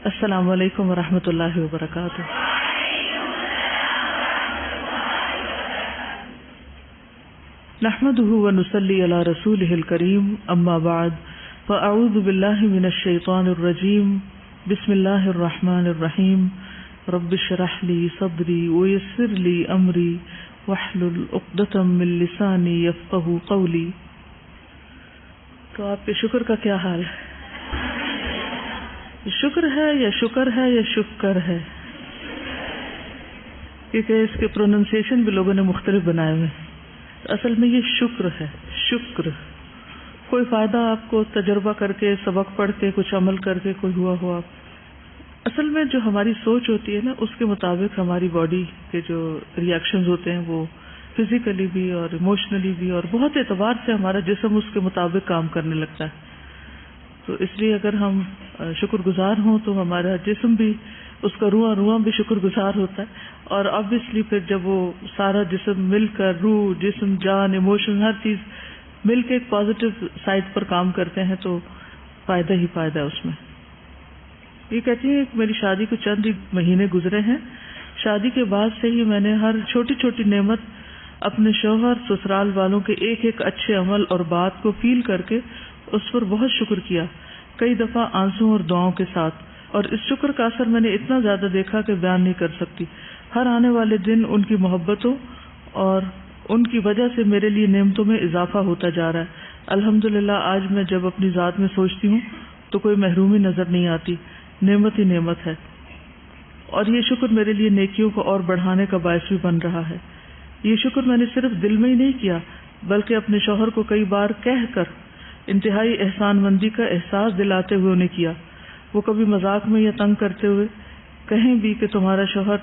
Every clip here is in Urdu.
السلام علیکم ورحمۃ اللہ وبرکاتہ۔ نحمده ونصلي على رسوله الكريم، اما بعد فاعوذ بالله من الشيطان الرجيم، بسم الله الرحمن الرحيم، رب اشرح لي صدري ويسر لي امري واحلل عقدة من لساني يفقهوا قولي۔ تو آپ کے شکر کا کیا حال ہے؟ شکر ہے یا شکر ہے یا شکر ہے؟ کیونکہ اس کے پروننسیشن بھی لوگوں نے مختلف بنائے ہوئے ہیں۔ اصل میں یہ شکر ہے، شکر۔ کوئی فائدہ آپ کو تجربہ کر کے، سبق پڑھ کے، کچھ عمل کر کے کوئی ہوا ہو؟ آپ اصل میں جو ہماری سوچ ہوتی ہے نا، اس کے مطابق ہماری باڈی کے جو ریئیکشنز ہوتے ہیں وہ فزیکلی بھی اور ایموشنلی بھی اور بہت اعتبار سے ہمارا جسم اس کے مطابق کام کرنے لگتا ہے۔ تو اس لیے اگر ہم شکر گزار ہوں تو ہمارا جسم بھی، اس کا روح بھی شکر گزار ہوتا ہے، اور obviously پھر جب وہ سارا جسم مل کر، روح، جسم، جان، ایموشن، ہر چیز مل کے ایک پازیٹو سائڈ پر کام کرتے ہیں تو فائدہ ہی فائدہ ہے اس میں۔ یہ کہتی ہیں کہ میری شادی کو چند ہی مہینے گزرے ہیں، شادی کے بعد سے ہی میں نے ہر چھوٹی چھوٹی نعمت، اپنے شوہر، سسرال والوں کے ایک ایک اچھے عمل اور بات کو فیل کر کے اس پر بہت شکر کیا، کئی دفعہ آنسوں اور دعاؤں کے ساتھ، اور اس شکر کا اثر میں نے اتنا زیادہ دیکھا کہ بیان نہیں کر سکتی۔ ہر آنے والے دن ان کی محبتوں اور ان کی وجہ سے میرے لیے نعمتوں میں اضافہ ہوتا جا رہا ہے۔ الحمدللہ آج میں جب اپنی ذات میں سوچتی ہوں تو کوئی محرومی نظر نہیں آتی، نعمت ہی نعمت ہے، اور یہ شکر میرے لیے نیکیوں کو اور بڑھانے کا باعث بھی بن رہا ہے۔ یہ شکر میں نے صرف دل میں ہی نہیں کیا بلکہ اپنے شوہر کو کئی بار کہہ کر انتہائی احسان مندی کا احساس دلاتے ہوئے انہیں کیا۔ وہ کبھی مذاق میں یا تنگ کرتے ہوئے کہیں بھی کہ تمہارا شوہر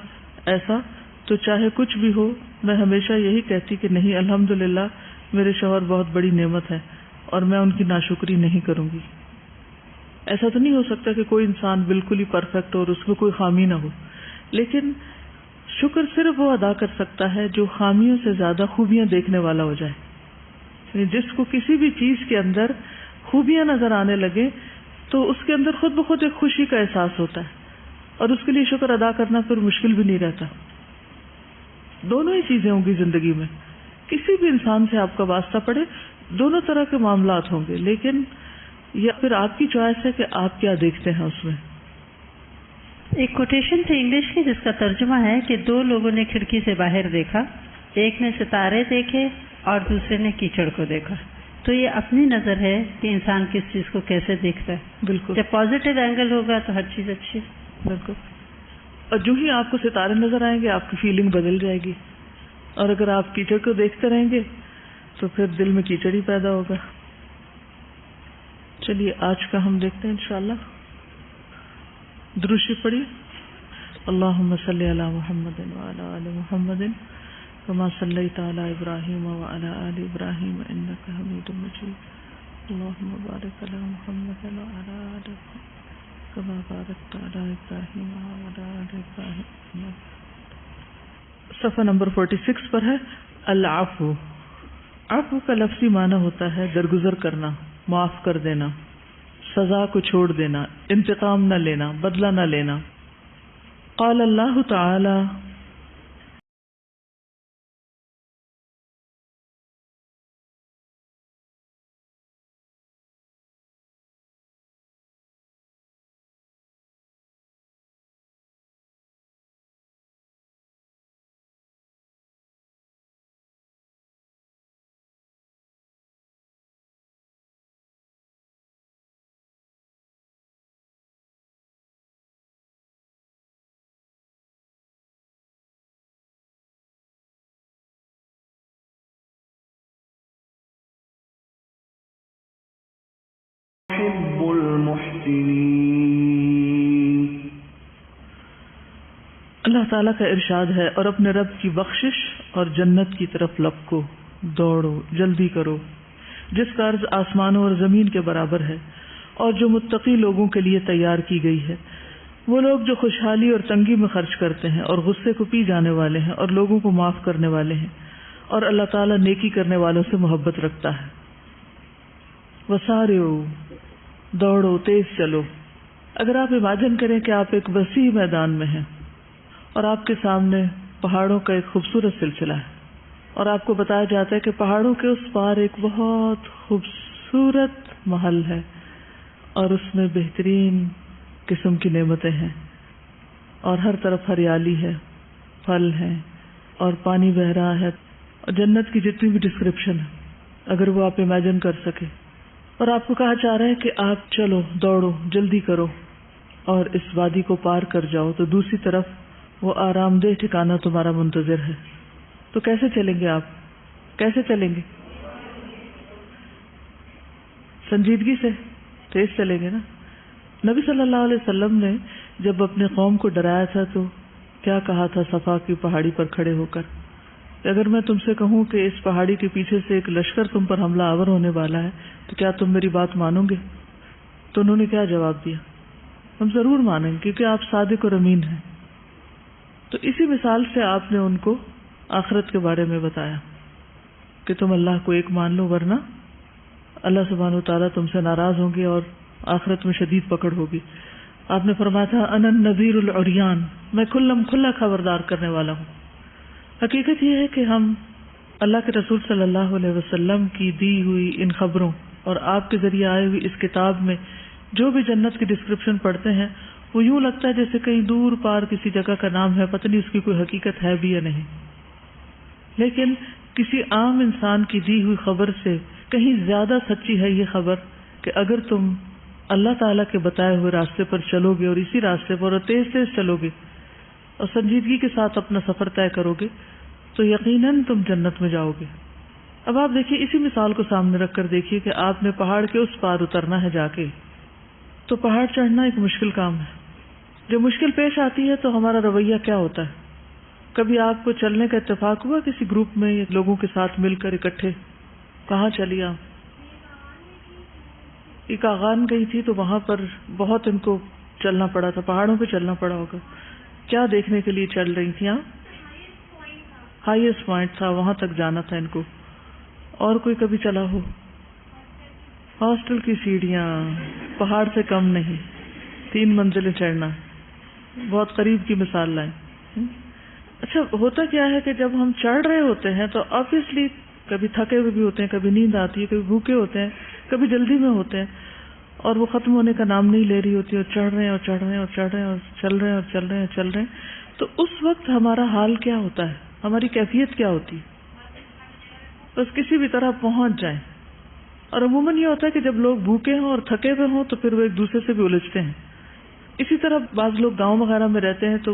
ایسا، تو چاہے کچھ بھی ہو میں ہمیشہ یہی کہتی کہ نہیں، الحمدللہ میرے شوہر بہت بڑی نعمت ہے اور میں ان کی ناشکری نہیں کروں گی۔ ایسا تو نہیں ہو سکتا کہ کوئی انسان بالکل ہی پرفیکٹ ہو اور اس میں کوئی خامی نہ ہو، لیکن شکر صرف وہ ادا کر سکتا ہے جو خامیوں سے زیادہ خوبیاں دیکھنے والا ہو جائے۔ جس کو کسی بھی چیز کے اندر خوبیاں نظر آنے لگے تو اس کے اندر خود بخود ایک خوشی کا احساس ہوتا ہے، اور اس کے لیے شکر ادا کرنا پھر مشکل بھی نہیں رہتا۔ دونوں ہی چیزیں ہوں گی زندگی میں، کسی بھی انسان سے آپ کا واسطہ پڑے، دونوں طرح کے معاملات ہوں گے، لیکن یا پھر آپ کی چوائس ہے کہ آپ کیا دیکھتے ہیں اس میں۔ ایک کوٹیشن تھی انگلش کی جس کا ترجمہ ہے کہ دو لوگوں نے کھڑکی سے باہر دیکھا، ایک نے ستارے دیکھے اور دوسرے نے کیچڑ کو دیکھا۔ تو یہ اپنی نظر ہے کہ انسان کس چیز کو کیسے دیکھتا ہے۔ بالکل، جب پازیٹیو اینگل ہوگا تو ہر چیز اچھی ہے۔ بالکل، اور جو ہی آپ کو ستارے نظر آئیں گے آپ کی فیلنگ بدل جائے گی، اور اگر آپ کیچڑ کو دیکھتے رہیں گے تو پھر دل میں کیچڑ ہی پیدا ہوگا۔ چلیے آج کا ہم دیکھتے ہیں انشاءاللہ۔ درود شریف پڑھیے۔ اللہم صلی علی محمد وعلی آل محمد كما صليت على إبراهيم وعلى آل إبراهيم إنك حميد مجيد اللهم بارك على محمد وعلى آل محمد كما باركت على إبراهيم وعلى آل إبراهيم۔ صفحہ نمبر 46 پر ہے العفو۔ عفو کا لفظی معنی ہوتا ہے درگزر کرنا، معاف کر دینا، سزا کو چھوڑ دینا، انتقام نہ لینا، بدلہ نہ لینا۔ قال اللہ تعالی يحب المحسنين۔ اللہ تعالیٰ کا ارشاد ہے، اور اپنے رب کی بخشش اور جنت کی طرف لپکو، دوڑو، جلدی کرو، جس کا عرض آسمانوں اور زمین کے برابر ہے، اور جو متقی لوگوں کے لیے تیار کی گئی ہے۔ وہ لوگ جو خوشحالی اور تنگی میں خرچ کرتے ہیں اور غصے کو پی جانے والے ہیں اور لوگوں کو معاف کرنے والے ہیں، اور اللہ تعالیٰ نیکی کرنے والوں سے محبت رکھتا ہے۔ وسارعوا، دوڑو، تیز چلو، اگر آپ امیجن کریں کہ آپ ایک وسیع میدان میں ہیں اور آپ کے سامنے پہاڑوں کا ایک خوبصورت سلسلہ ہے اور آپ کو بتایا جاتا ہے کہ پہاڑوں کے اس پار ایک بہت خوبصورت محل ہے اور اس میں بہترین قسم کی نعمتیں ہیں اور ہر طرف ہریالی ہے، پھل ہیں اور پانی بہ رہا ہے اور جنت کی جتنی بھی ڈسکرپشن ہے اگر وہ آپ امیجن کر سکے، اور آپ کو کہا جا رہا ہے کہ آپ چلو، دوڑو، جلدی کرو اور اس وادی کو پار کر جاؤ، تو دوسری طرف وہ آرام دہ ٹھکانہ تمہارا منتظر ہے، تو کیسے چلیں گے آپ؟ کیسے چلیں گے؟ سنجیدگی سے، تیز چلیں گے نا۔ نبی صلی اللہ علیہ وسلم نے جب اپنے قوم کو ڈرایا تھا تو کیا کہا تھا صفا کی پہاڑی پر کھڑے ہو کر کہ اگر میں تم سے کہوں کہ اس پہاڑی کے پیچھے سے ایک لشکر تم پر حملہ آور ہونے والا ہے تو کیا تم میری بات مانو گے؟ تو انہوں نے کیا جواب دیا؟ ہم ضرور مانیں گے کیونکہ آپ صادق اور امین ہیں۔ تو اسی مثال سے آپ نے ان کو آخرت کے بارے میں بتایا کہ تم اللہ کو ایک مان لو ورنہ اللہ سبحانہ و تعالیٰ تم سے ناراض ہوں گے اور آخرت میں شدید پکڑ ہوگی۔ آپ نے فرمایا تھا انا النذیر العریان، میں کھلم کھلا خبردار کرنے والا ہوں۔ حقیقت یہ ہے کہ ہم اللہ کے رسول صلی اللہ علیہ وسلم کی دی ہوئی ان خبروں اور آپ کے ذریعے آئی ہوئی اس کتاب میں جو بھی جنت کی ڈسکرپشن پڑھتے ہیں وہ یوں لگتا ہے جیسے کہیں دور پار کسی جگہ کا نام ہے، پتہ نہیں اس کی کوئی حقیقت ہے بھی یا نہیں، لیکن کسی عام انسان کی دی ہوئی خبر سے کہیں زیادہ سچی ہے یہ خبر کہ اگر تم اللہ تعالیٰ کے بتائے ہوئے راستے پر چلو گے اور اسی راستے پر اور تیز تیز چلو گے اور سنجیدگی کے ساتھ اپنا سفر طے کرو گے تو یقیناً تم جنت میں جاؤ گے۔ اب آپ دیکھیے اسی مثال کو سامنے رکھ کر دیکھیے کہ آپ نے پہاڑ کے اس پار اترنا ہے جا کے، تو پہاڑ چڑھنا ایک مشکل کام ہے۔ جب مشکل پیش آتی ہے تو ہمارا رویہ کیا ہوتا ہے؟ کبھی آپ کو چلنے کا اتفاق ہوا کسی گروپ میں لوگوں کے ساتھ مل کر اکٹھے؟ کہاں چلی آپ؟ ایک آغان گئی تھی تو وہاں پر بہت ان کو چلنا پڑا تھا، پہاڑوں پہ چلنا پڑا ہوگا۔ کیا دیکھنے کے لیے چل رہی تھی آپ؟ ہائیسٹ پوائنٹ تھا، وہاں تک جانا تھا ان کو۔ اور کوئی کبھی چلا ہو؟ ہاسٹل کی سیڑھیاں پہاڑ سے کم نہیں، 3 منزلیں چڑھنا، بہت قریب کی مثال لائیں۔ اچھا ہوتا کیا ہے کہ جب ہم چڑھ رہے ہوتے ہیں تو آبویسلی کبھی تھکے ہوئے بھی ہوتے ہیں، کبھی نیند آتی ہے، کبھی بھوکے ہوتے ہیں، کبھی جلدی میں ہوتے ہیں اور وہ ختم ہونے کا نام نہیں لے رہی ہوتی اور چڑھ رہے ہیں اور چڑھ رہے ہیں اور چڑھ رہے ہیں اور چل رہے ہیں اور چل رہے ہیں چل رہے ہیں، تو اس وقت ہمارا حال کیا ہوتا ہے؟ ہماری کیفیت کیا ہوتی ہے؟ بس کسی بھی طرح پہنچ جائیں۔ اور عموماً یہ ہوتا ہے کہ جب لوگ بھوکے ہوں اور تھکے ہوئے ہوں تو پھر وہ ایک دوسرے سے بھی الجھتے ہیں۔ اسی طرح بعض لوگ گاؤں وغیرہ میں رہتے ہیں تو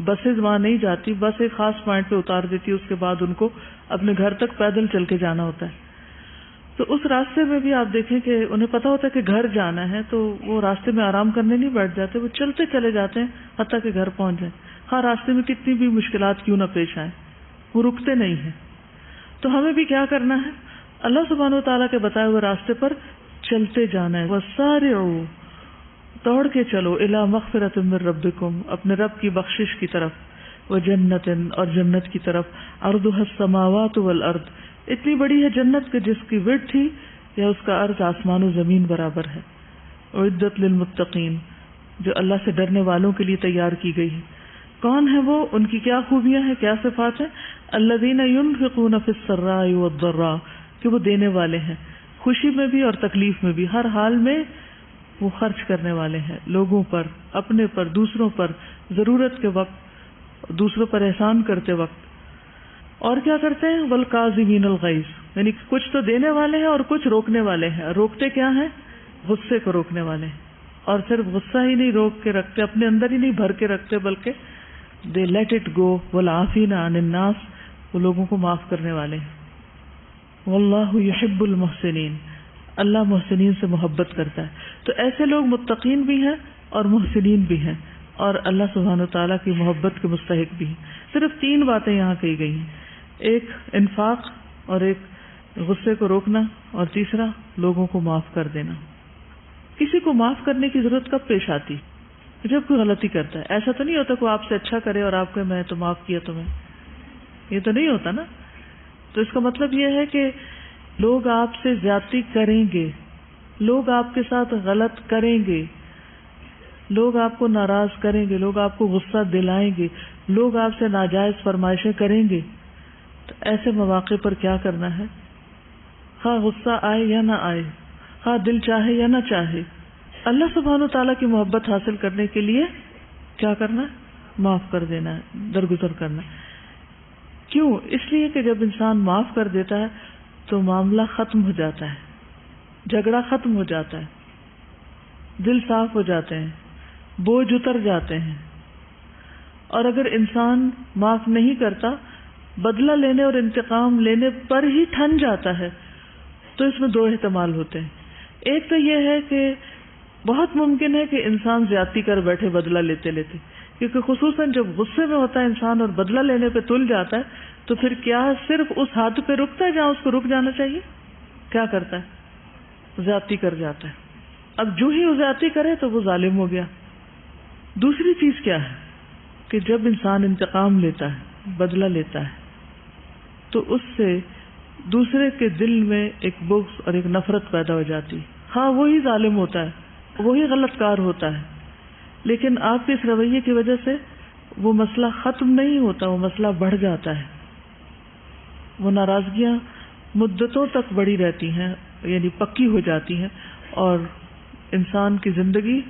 بسیں وہاں نہیں جاتی، بس ایک خاص پوائنٹ پہ اتار دیتی ہے، اس کے بعد ان کو اپنے گھر تک پیدل چل کے جانا ہوتا ہے۔ تو اس راستے میں بھی آپ دیکھیں کہ انہیں پتا ہوتا ہے کہ گھر جانا ہے تو وہ راستے میں آرام کرنے نہیں بیٹھ جاتے، وہ چلتے چلے جاتے ہیں حتیٰ کہ گھر پہنچ جائیں، ہر راستے میں کتنی بھی مشکلات کیوں نہ پیش آئیں، وہ رکتے نہیں ہیں۔ تو ہمیں بھی کیا کرنا ہے؟ اللہ سبحانہ و تعالیٰ کے بتائے ہوئے راستے پر چلتے جانا ہے۔ وَسَارِعُوا، دوڑ کے چلو، اِلَىٰ مَغْفِرَةٍ مِّن رَبِّكُمْ، اپنے رب کی بخشش کی طرف، وَجَنَّةٍ، اور جنت کی طرف، عَرْضُهَا السَّمَاوَاتُ وَالْأَرْضُ، اتنی بڑی ہے جنت کہ جس کی وڈتھ تھی یا اس کا عرض آسمان و زمین برابر ہے۔ اعدت للمتقین، جو اللہ سے ڈرنے والوں کے لیے تیار کی گئی ہے۔ کون ہے وہ؟ ان کی کیا خوبیاں ہیں، کیا صفات ہیں؟ الذین ينفقون فی السراء والضراء، کہ وہ دینے والے ہیں، خوشی میں بھی اور تکلیف میں بھی، ہر حال میں وہ خرچ کرنے والے ہیں، لوگوں پر، اپنے پر، دوسروں پر، ضرورت کے وقت، دوسروں پر احسان کرتے وقت۔ اور کیا کرتے ہیں؟ والکاظمین الغیظ، یعنی کچھ تو دینے والے ہیں اور کچھ روکنے والے ہیں۔ روکتے کیا ہیں؟ غصے کو روکنے والے ہیں، اور صرف غصہ ہی نہیں روک کے رکھتے، اپنے اندر ہی نہیں بھر کے رکھتے، بلکہ دے لیٹ اٹ گو، والعافین عن الناس، وہ لوگوں کو معاف کرنے والے ہیں۔ واللہ یحب المحسنین، اللہ محسنین سے محبت کرتا ہے۔ تو ایسے لوگ متقین بھی ہیں اور محسنین بھی ہیں اور اللہ سبحانہ وتعالیٰ کی محبت کے مستحق بھی ہیں۔ صرف 3 باتیں یہاں کہی گئی ہیں، ایک انفاق اور ایک غصے کو روکنا اور تیسرا لوگوں کو معاف کر دینا۔ کسی کو معاف کرنے کی ضرورت کب پیش آتی؟ جب کوئی غلطی کرتا ہے۔ ایسا تو نہیں ہوتا کہ آپ سے اچھا کرے اور آپ کو میں تو معاف کیا تمہیں، یہ تو نہیں ہوتا نا۔ تو اس کا مطلب یہ ہے کہ لوگ آپ سے زیادتی کریں گے، لوگ آپ کے ساتھ غلط کریں گے، لوگ آپ کو ناراض کریں گے، لوگ آپ کو غصہ دلائیں گے، لوگ آپ سے ناجائز فرمائشیں کریں گے، تو ایسے مواقع پر کیا کرنا ہے؟ خواہ غصہ آئے یا نہ آئے، خواہ دل چاہے یا نہ چاہے، اللہ سبحانہ وتعالیٰ کی محبت حاصل کرنے کے لیے کیا کرنا ہے؟ معاف کر دینا ہے، درگزر کرنا ہے۔ کیوں؟ اس لیے کہ جب انسان معاف کر دیتا ہے تو معاملہ ختم ہو جاتا ہے، جھگڑا ختم ہو جاتا ہے، دل صاف ہو جاتے ہیں، بوجھ اتر جاتے ہیں۔ اور اگر انسان معاف نہیں کرتا، بدلہ لینے اور انتقام لینے پر ہی ٹھن جاتا ہے، تو اس میں دو احتمال ہوتے ہیں۔ ایک تو یہ ہے کہ بہت ممکن ہے کہ انسان زیادتی کر بیٹھے بدلہ لیتے لیتے، کیونکہ خصوصاً جب غصے میں ہوتا ہے انسان اور بدلہ لینے پہ تل جاتا ہے، تو پھر کیا صرف اس حد پہ رکتا ہے جہاں اس کو رک جانا چاہیے؟ کیا کرتا ہے؟ زیادتی کر جاتا ہے۔ اب جو ہی وہ زیادتی کرے تو وہ ظالم ہو گیا۔ دوسری چیز کیا ہے کہ جب انسان انتقام لیتا ہے، بدلہ لیتا ہے، تو اس سے دوسرے کے دل میں ایک بغض اور ایک نفرت پیدا ہو جاتی۔ ہاں وہی ظالم ہوتا ہے، وہی غلط کار ہوتا ہے، لیکن آپ کے اس رویے کی وجہ سے وہ مسئلہ ختم نہیں ہوتا، وہ مسئلہ بڑھ جاتا ہے۔ وہ ناراضگیاں مدتوں تک بڑھی رہتی ہیں، یعنی پکی ہو جاتی ہیں، اور انسان کی زندگی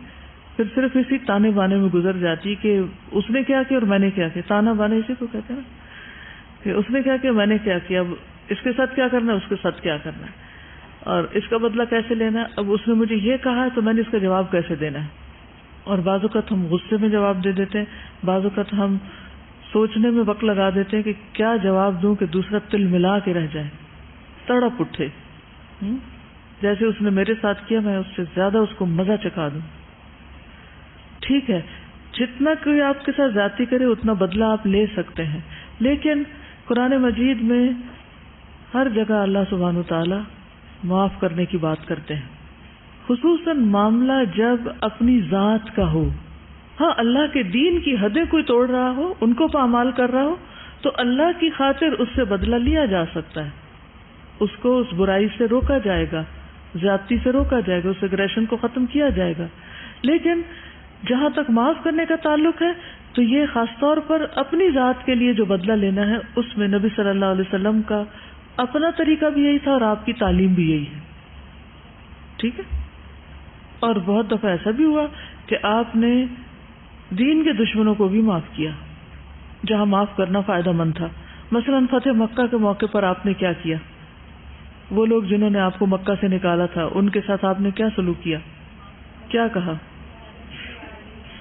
پھر صرف اسی تانے بانے میں گزر جاتی کہ اس نے کیا کیا اور میں نے کیا کیا۔ تانا بانے اسی کو کہتے ہیں نا، کہ اس نے کیا کیا، میں نے کیا کیا، اب اس کے ساتھ کیا کرنا ہے، اس کے ساتھ کیا کرنا ہے، اور اس کا بدلہ کیسے لینا ہے، اب اس نے مجھے یہ کہا ہے تو میں نے اس کا جواب کیسے دینا ہے۔ اور بعض اوقات ہم غصے میں جواب دے دیتے ہیں، بعض اوقات ہم سوچنے میں وقت لگا دیتے ہیں کہ کیا جواب دوں کہ دوسرا تل ملا کے رہ جائے، تڑپ اٹھے، جیسے اس نے میرے ساتھ کیا میں اس سے زیادہ اس کو مزہ چکھا دوں۔ ٹھیک ہے، جتنا کوئی آپ کے ساتھ زیادتی کرے اتنا بدلہ آپ لے سکتے ہیں، لیکن قرآن مجید میں ہر جگہ اللہ سبحانہ وتعالی معاف کرنے کی بات کرتے ہیں، خصوصاً معاملہ جب اپنی ذات کا ہو۔ ہاں اللہ کے دین کی حدیں کوئی توڑ رہا ہو، ان کو پامال کر رہا ہو، تو اللہ کی خاطر اس سے بدلہ لیا جا سکتا ہے، اس کو اس برائی سے روکا جائے گا، زیادتی سے روکا جائے گا، اس اگریشن کو ختم کیا جائے گا۔ لیکن جہاں تک معاف کرنے کا تعلق ہے تو یہ خاص طور پر اپنی ذات کے لیے جو بدلہ لینا ہے، اس میں نبی صلی اللہ علیہ وسلم کا اپنا طریقہ بھی یہی تھا اور آپ کی تعلیم بھی یہی ہے۔ ٹھیک ہے، اور بہت دفعہ ایسا بھی ہوا کہ آپ نے دین کے دشمنوں کو بھی معاف کیا جہاں معاف کرنا فائدہ مند تھا۔ مثلا فتح مکہ کے موقع پر آپ نے کیا کیا؟ وہ لوگ جنہوں نے آپ کو مکہ سے نکالا تھا ان کے ساتھ آپ نے کیا سلوک کیا؟ کیا کہا؟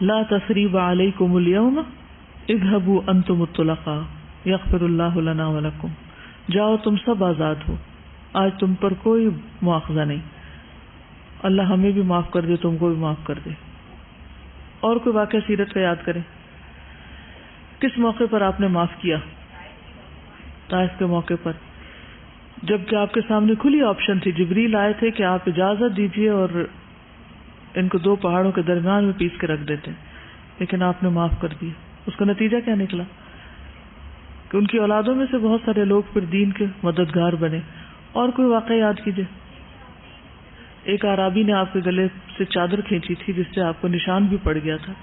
لا تثریب علیکم اليوم اذهبوا انتم الطلقاء یغفر اللہ لنا ولکم، جاؤ تم سب آزاد ہو، آج تم پر کوئی مواخذہ نہیں، اللہ ہمیں بھی معاف کر دے، تم کو بھی معاف کر دے۔ اور کوئی واقعہ سیرت کا یاد کریں، کس موقع پر آپ نے معاف کیا؟ طائف کے موقع پر، جبکہ آپ کے سامنے کھلی آپشن تھی، جبریل آئے تھے کہ آپ اجازت دیجئے اور ان کو دو پہاڑوں کے درمیان میں پیس کے رکھ دیتے، لیکن آپ نے معاف کر دیا۔ اس کا نتیجہ کیا نکلا کہ ان کی اولادوں میں سے بہت سارے لوگ پھر دین کے مددگار بنے۔ اور کوئی واقعہ یاد کیجئے، ایک اعرابی نے آپ کے گلے سے چادر کھینچی تھی جس سے آپ کو نشان بھی پڑ گیا تھا،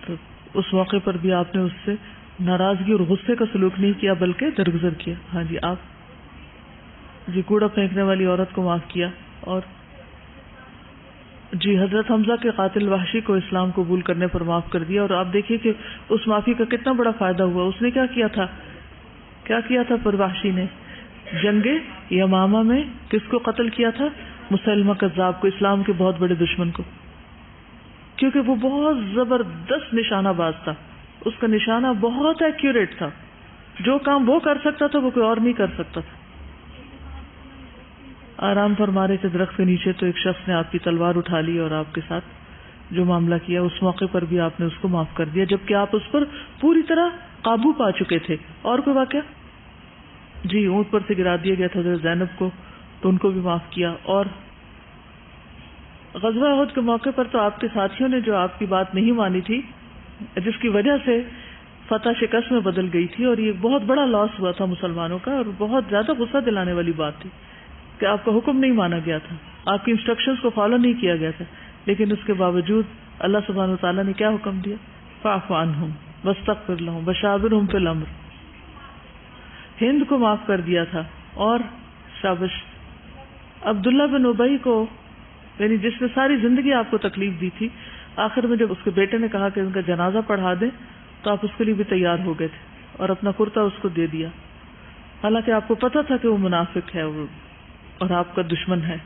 تو اس موقع پر بھی آپ نے اس سے ناراضگی اور غصے کا سلوک نہیں کیا بلکہ درگزر کیا۔ ہاں جی، آپ جی کوڑا پھینکنے والی عورت کو معاف کیا، اور جی حضرت حمزہ کے قاتل وحشی کو اسلام قبول کرنے پر معاف کر دیا۔ اور آپ دیکھیے کہ اس معافی کا کتنا بڑا فائدہ ہوا۔ اس نے کیا کیا تھا پر وحشی نے جنگ یمامہ میں کس کو قتل کیا تھا؟ مسلمہ کذاب کو، اسلام کے بہت بڑے دشمن کو، کیونکہ وہ بہت زبردست نشانہ باز تھا، اس کا نشانہ بہت ایکوریٹ تھا، جو کام وہ کر سکتا تھا وہ کوئی اور نہیں کر سکتا تھا۔ آرام فرما رہے تھے درخت کے نیچے تو ایک شخص نے آپ کی تلوار اٹھا لی اور آپ کے ساتھ جو معاملہ کیا، اس موقع پر بھی آپ نے اس کو معاف کر دیا جبکہ آپ اس پر پوری طرح قابو پا چکے تھے۔ اور کوئی واقعہ؟ جی اونٹ پر سے گرا دیا گیا تھا حضرت زینب کو، تو ان کو بھی معاف کیا۔ اور غزوہ احد کے موقع پر تو آپ کے ساتھیوں نے جو آپ کی بات نہیں مانی تھی، جس کی وجہ سے فتح شکست میں بدل گئی تھی، اور یہ بہت بڑا لاس ہوا تھا مسلمانوں کا، اور بہت زیادہ غصہ دلانے والی بات تھی کہ آپ کا حکم نہیں مانا گیا تھا، آپ کی انسٹرکشنز کو فالو نہیں کیا گیا تھا، لیکن اس کے باوجود اللہ سبحانہ وتعالیٰ نے کیا حکم دیا؟ فاعف عنہم واستغفر لہم وشاورہم فی الامر. ہند کو معاف کر دیا تھا. اور شابش عبداللہ بن ابی کو، یعنی جس نے ساری زندگی آپ کو تکلیف دی تھی، آخر میں جب اس کے بیٹے نے کہا کہ ان کا جنازہ پڑھا دے تو آپ اس کے لیے بھی تیار ہو گئے تھے اور اپنا کرتا اس کو دے دیا، حالانکہ آپ کو پتا تھا کہ وہ منافق ہے اور آپ کا دشمن ہے.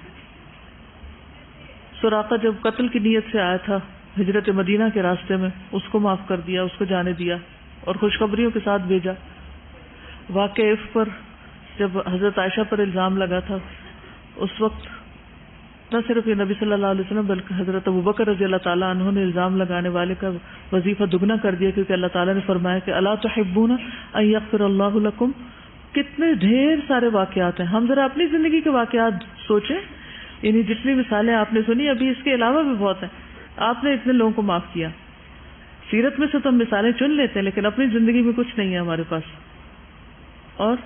سراقہ جب قتل کی نیت سے آیا تھا ہجرت مدینہ کے راستے میں، اس کو معاف کر دیا، اس کو جانے دیا اور خوشخبریوں کے ساتھ بھیجا. واقعہ عفق پر جب حضرت عائشہ پر الزام لگا تھا، اس وقت نہ صرف یہ نبی صلی اللہ علیہ وسلم بلکہ حضرت ابوبکر رضی اللہ تعالیٰ عنہ نے الزام لگانے والے کا وظیفہ دگنا کر دیا، کیونکہ اللہ تعالیٰ نے فرمایا کہ الا تحبون ان یغفر اللہ لکم. کتنے ڈھیر سارے واقعات ہیں. ہم ذرا اپنی زندگی کے واقعات سوچیں، یعنی جتنی مثالیں آپ نے سنی، ابھی اس کے علاوہ بھی بہت ہیں. آپ نے اتنے لوگوں کو معاف کیا. سیرت میں سے تو ہم مثالیں چن لیتے ہیں لیکن اپنی زندگی میں کچھ نہیں ہے ہمارے پاس. اور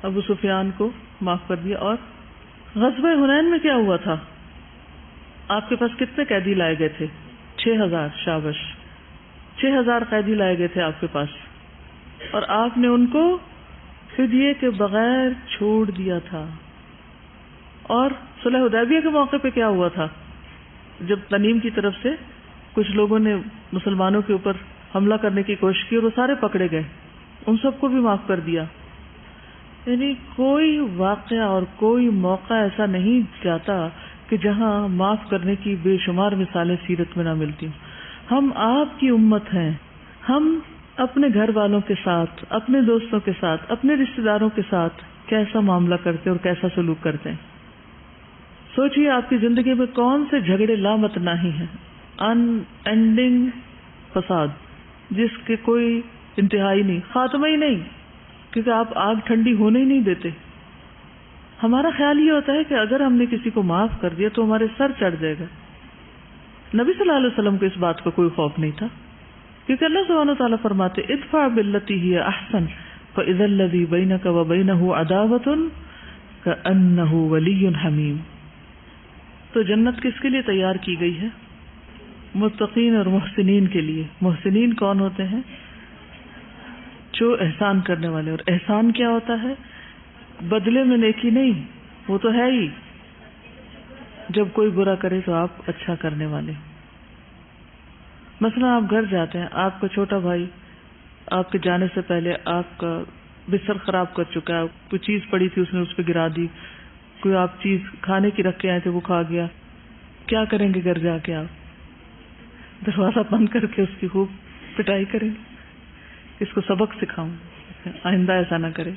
ابو سفیان کو معاف کر دیا. اور غزوہ حنین میں کیا ہوا تھا؟ آپ کے پاس کتنے قیدی لائے گئے تھے؟ 6000. شابش، 6000 قیدی لائے گئے تھے آپ کے پاس، اور آپ نے ان کو فدیے کے بغیر چھوڑ دیا تھا. اور صلح حدیبیہ کے موقع پہ کیا ہوا تھا؟ جب تنیم کی طرف سے کچھ لوگوں نے مسلمانوں کے اوپر حملہ کرنے کی کوشش کی اور وہ سارے پکڑے گئے، ان سب کو بھی معاف کر دیا. یعنی کوئی واقعہ اور کوئی موقع ایسا نہیں جاتا کہ جہاں معاف کرنے کی بے شمار مثالیں سیرت میں نہ ملتی. ہم آپ کی امت ہیں. ہم اپنے گھر والوں کے ساتھ، اپنے دوستوں کے ساتھ، اپنے رشتہ داروں کے ساتھ کیسا معاملہ کرتے اور کیسا سلوک کرتے ہیں. سوچئے آپ کی زندگی میں کون سے جھگڑے لامتناہی ہیں، ان اینڈنگ فساد جس کے کوئی انتہائی نہیں، خاتمہ ہی نہیں، کیونکہ آپ آگ ٹھنڈی ہونے ہی نہیں دیتے. ہمارا خیال یہ ہوتا ہے کہ اگر ہم نے کسی کو معاف کر دیا تو ہمارے سر چڑھ جائے گا. نبی صلی اللہ علیہ وسلم کو اس بات کا کوئی خوف نہیں تھا، کیونکہ اللہ سبحانہ وتعالیٰ فرماتے ادفع بالتی ہی احسن فاذا الذی بینک وبینہ عداوۃ کأنہ ولی حمیم. تو جنت کس کے لیے تیار کی گئی ہے؟ متقین اور محسنین کے لیے. محسنین کون ہوتے ہیں؟ جو احسان کرنے والے. اور احسان کیا ہوتا ہے؟ بدلے میں نیکی نہیں، وہ تو ہے ہی. جب کوئی برا کرے تو آپ اچھا کرنے والے. مثلا آپ گھر جاتے ہیں، آپ کا چھوٹا بھائی آپ کے جانے سے پہلے آپ کا بستر خراب کر چکا ہے، کوئی چیز پڑی تھی اس نے اس پہ گرا دی، کوئی آپ چیز کھانے کی رکھ کے آئے تھے وہ کھا گیا. کیا کریں گے گھر جا کے؟ آپ دروازہ بند کر کے اس کی خوب پٹائی کریں گے، اس کو سبق سکھاؤں آئندہ ایسا نہ کرے.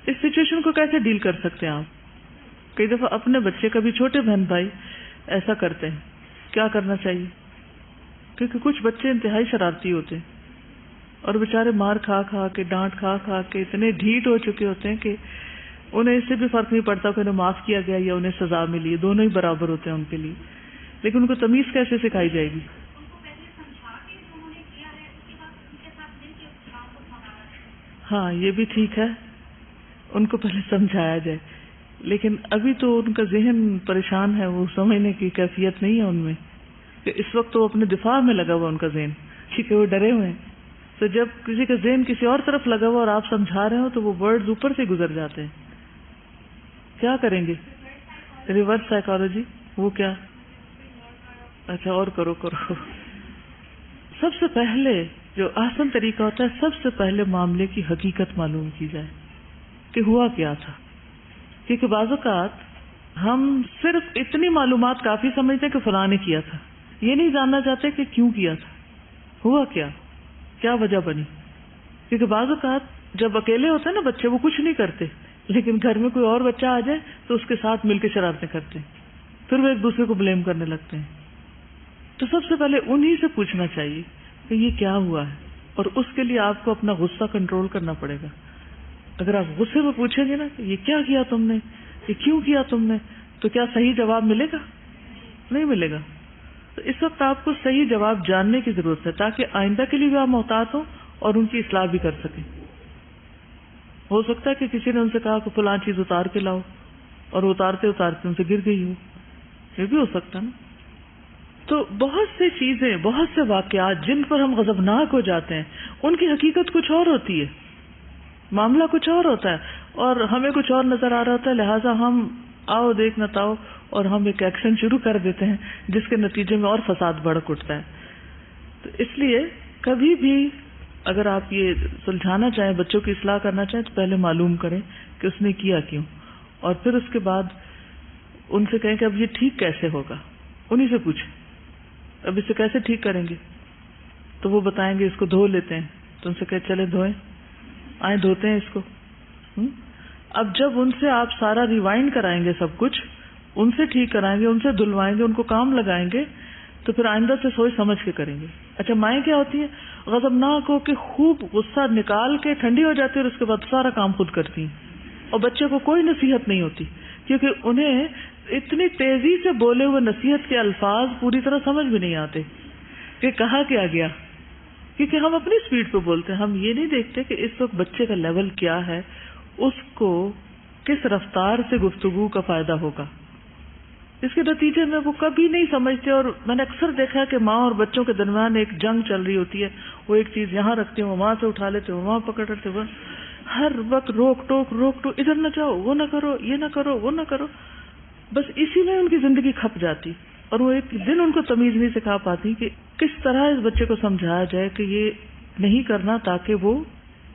اس سچویشن کو کیسے ڈیل کر سکتے ہیں آپ؟ کئی دفعہ اپنے بچے، کبھی چھوٹے بہن بھائی ایسا کرتے ہیں. کیا کرنا چاہیے؟ کیونکہ کچھ بچے انتہائی شرارتی ہوتے ہیں اور بیچارے مار کھا کھا کے، ڈانٹ کھا کھا کے اتنے ڈھیٹ ہو چکے ہوتے ہیں کہ انہیں اس سے بھی فرق نہیں پڑتا کہ انہیں معاف کیا گیا یا انہیں سزا ملی، دونوں ہی برابر ہوتے ہیں ان کے لیے. لیکن ان کو تمیز کیسے سکھائی جائے گی؟ ہاں یہ بھی ٹھیک ہے، ان کو پہلے سمجھایا جائے، لیکن ابھی تو ان کا ذہن پریشان ہے، وہ سمجھنے کی کیفیت نہیں ہے ان میں، کہ اس وقت وہ اپنے دفاع میں لگا ہوا ان کا ذہن، کیونکہ وہ ڈرے ہوئے ہیں. تو جب کسی کا ذہن کسی اور طرف لگا ہوا اور آپ سمجھا رہے ہو تو وہ ورڈز اوپر سے گزر جاتے ہیں. کیا کریں گے؟ Reverse psychology. وہ کیا؟ اچھا اور کرو. سب سے پہلے جو آسان طریقہ ہوتا ہے، سب سے پہلے معاملے کی حقیقت معلوم کی جائے کہ ہوا کیا تھا. کیونکہ بعض اوقات ہم صرف اتنی معلومات کافی سمجھتے ہیں کہ فلاں نے کیا تھا، یہ نہیں جاننا چاہتے کہ کیوں کیا تھا، ہوا کیا وجہ بنی. کیونکہ بعض اوقات جب اکیلے ہوتے ہیں نا بچے، وہ کچھ نہیں کرتے، لیکن گھر میں کوئی اور بچہ آ جائے تو اس کے ساتھ مل کے شرارتیں کرتے ہیں، پھر وہ ایک دوسرے کو بلیم کرنے لگتے ہیں. تو سب سے پہلے انہی سے پوچھنا چاہیے کہ یہ کیا ہوا ہے، اور اس کے لیے آپ کو اپنا غصہ کنٹرول کرنا پڑے گا. اگر آپ غصے میں پوچھیں گے نا کہ یہ کیا کیا تم نے، یہ کیوں کیا تم نے، تو کیا صحیح جواب ملے گا؟ نہیں ملے گا. تو اس وقت آپ کو صحیح جواب جاننے کی ضرورت ہے تاکہ آئندہ کے لیے بھی آپ محتاط ہوں اور ان کی اصلاح بھی کر سکیں. ہو سکتا ہے کہ کسی نے ان سے کہا کہ فلاں چیز اتار کے لاؤ اور اتارتے اتارتے ان سے گر گئی ہو، یہ بھی ہو سکتا نا. تو بہت سی چیزیں، بہت سے واقعات جن پر ہم غضبناک ہو جاتے ہیں، ان کی حقیقت کچھ اور ہوتی ہے، معاملہ کچھ اور ہوتا ہے، اور ہمیں کچھ اور نظر آ رہا ہوتا ہے، لہٰذا ہم آؤ دیکھ نہ تاؤ اور ہم ایک ایکشن شروع کر دیتے ہیں جس کے نتیجے میں اور فساد بڑھ اٹھتا ہے. تو اس لیے کبھی بھی اگر آپ یہ سلجھانا چاہیں، بچوں کی اصلاح کرنا چاہیں، تو پہلے معلوم کریں کہ اس نے کیا کیوں، اور پھر اس کے بعد ان سے کہیں کہ اب یہ ٹھیک کیسے ہوگا. انہی سے پوچھیں اب اسے کیسے ٹھیک کریں گے، تو وہ بتائیں گے اس کو دھو لیتے ہیں. تو ان سے کہے چلے دھوئیں، آئیں دھوتے ہیں اس کو. اب جب ان سے آپ سارا ریوائنڈ کرائیں گے، سب کچھ ان سے ٹھیک کرائیں گے، ان سے دھلوائیں گے، ان کو کام لگائیں گے، تو پھر آئندہ سے سوچ سمجھ کے کریں گے. اچھا مائیں کیا ہوتی ہیں؟ غضبناک ہو کے خوب غصہ نکال کے ٹھنڈی ہو جاتی ہے اور اس کے بعد سارا کام خود کرتی ہیں، اور بچے کو کوئی نصیحت نہیں ہوتی، کیونکہ انہیں اتنی تیزی سے بولے ہوئے نصیحت کے الفاظ پوری طرح سمجھ بھی نہیں آتے کہ کہا کیا گیا، کیونکہ ہم اپنی سپیڈ پہ بولتے ہیں. ہم یہ نہیں دیکھتے کہ اس وقت بچے کا لیول کیا ہے، اس کو کس رفتار سے گفتگو کا فائدہ ہوگا. اس کے نتیجے میں وہ کبھی نہیں سمجھتے. اور میں نے اکثر دیکھا کہ ماں اور بچوں کے درمیان ایک جنگ چل رہی ہوتی ہے. وہ ایک چیز یہاں رکھتے ہیں، وہ وہاں سے اٹھا لیتے ہیں، وہاں پکڑ لیتے ہیں، ہر وقت روک ٹوک، ادھر نہ جاؤ، وہ نہ کرو، یہ نہ کرو، وہ نہ کرو. بس اسی میں ان کی زندگی کھپ جاتی، اور وہ ایک دن ان کو تمیز نہیں سکھا پاتی کہ کس طرح اس بچے کو سمجھایا جائے کہ یہ نہیں کرنا، تاکہ وہ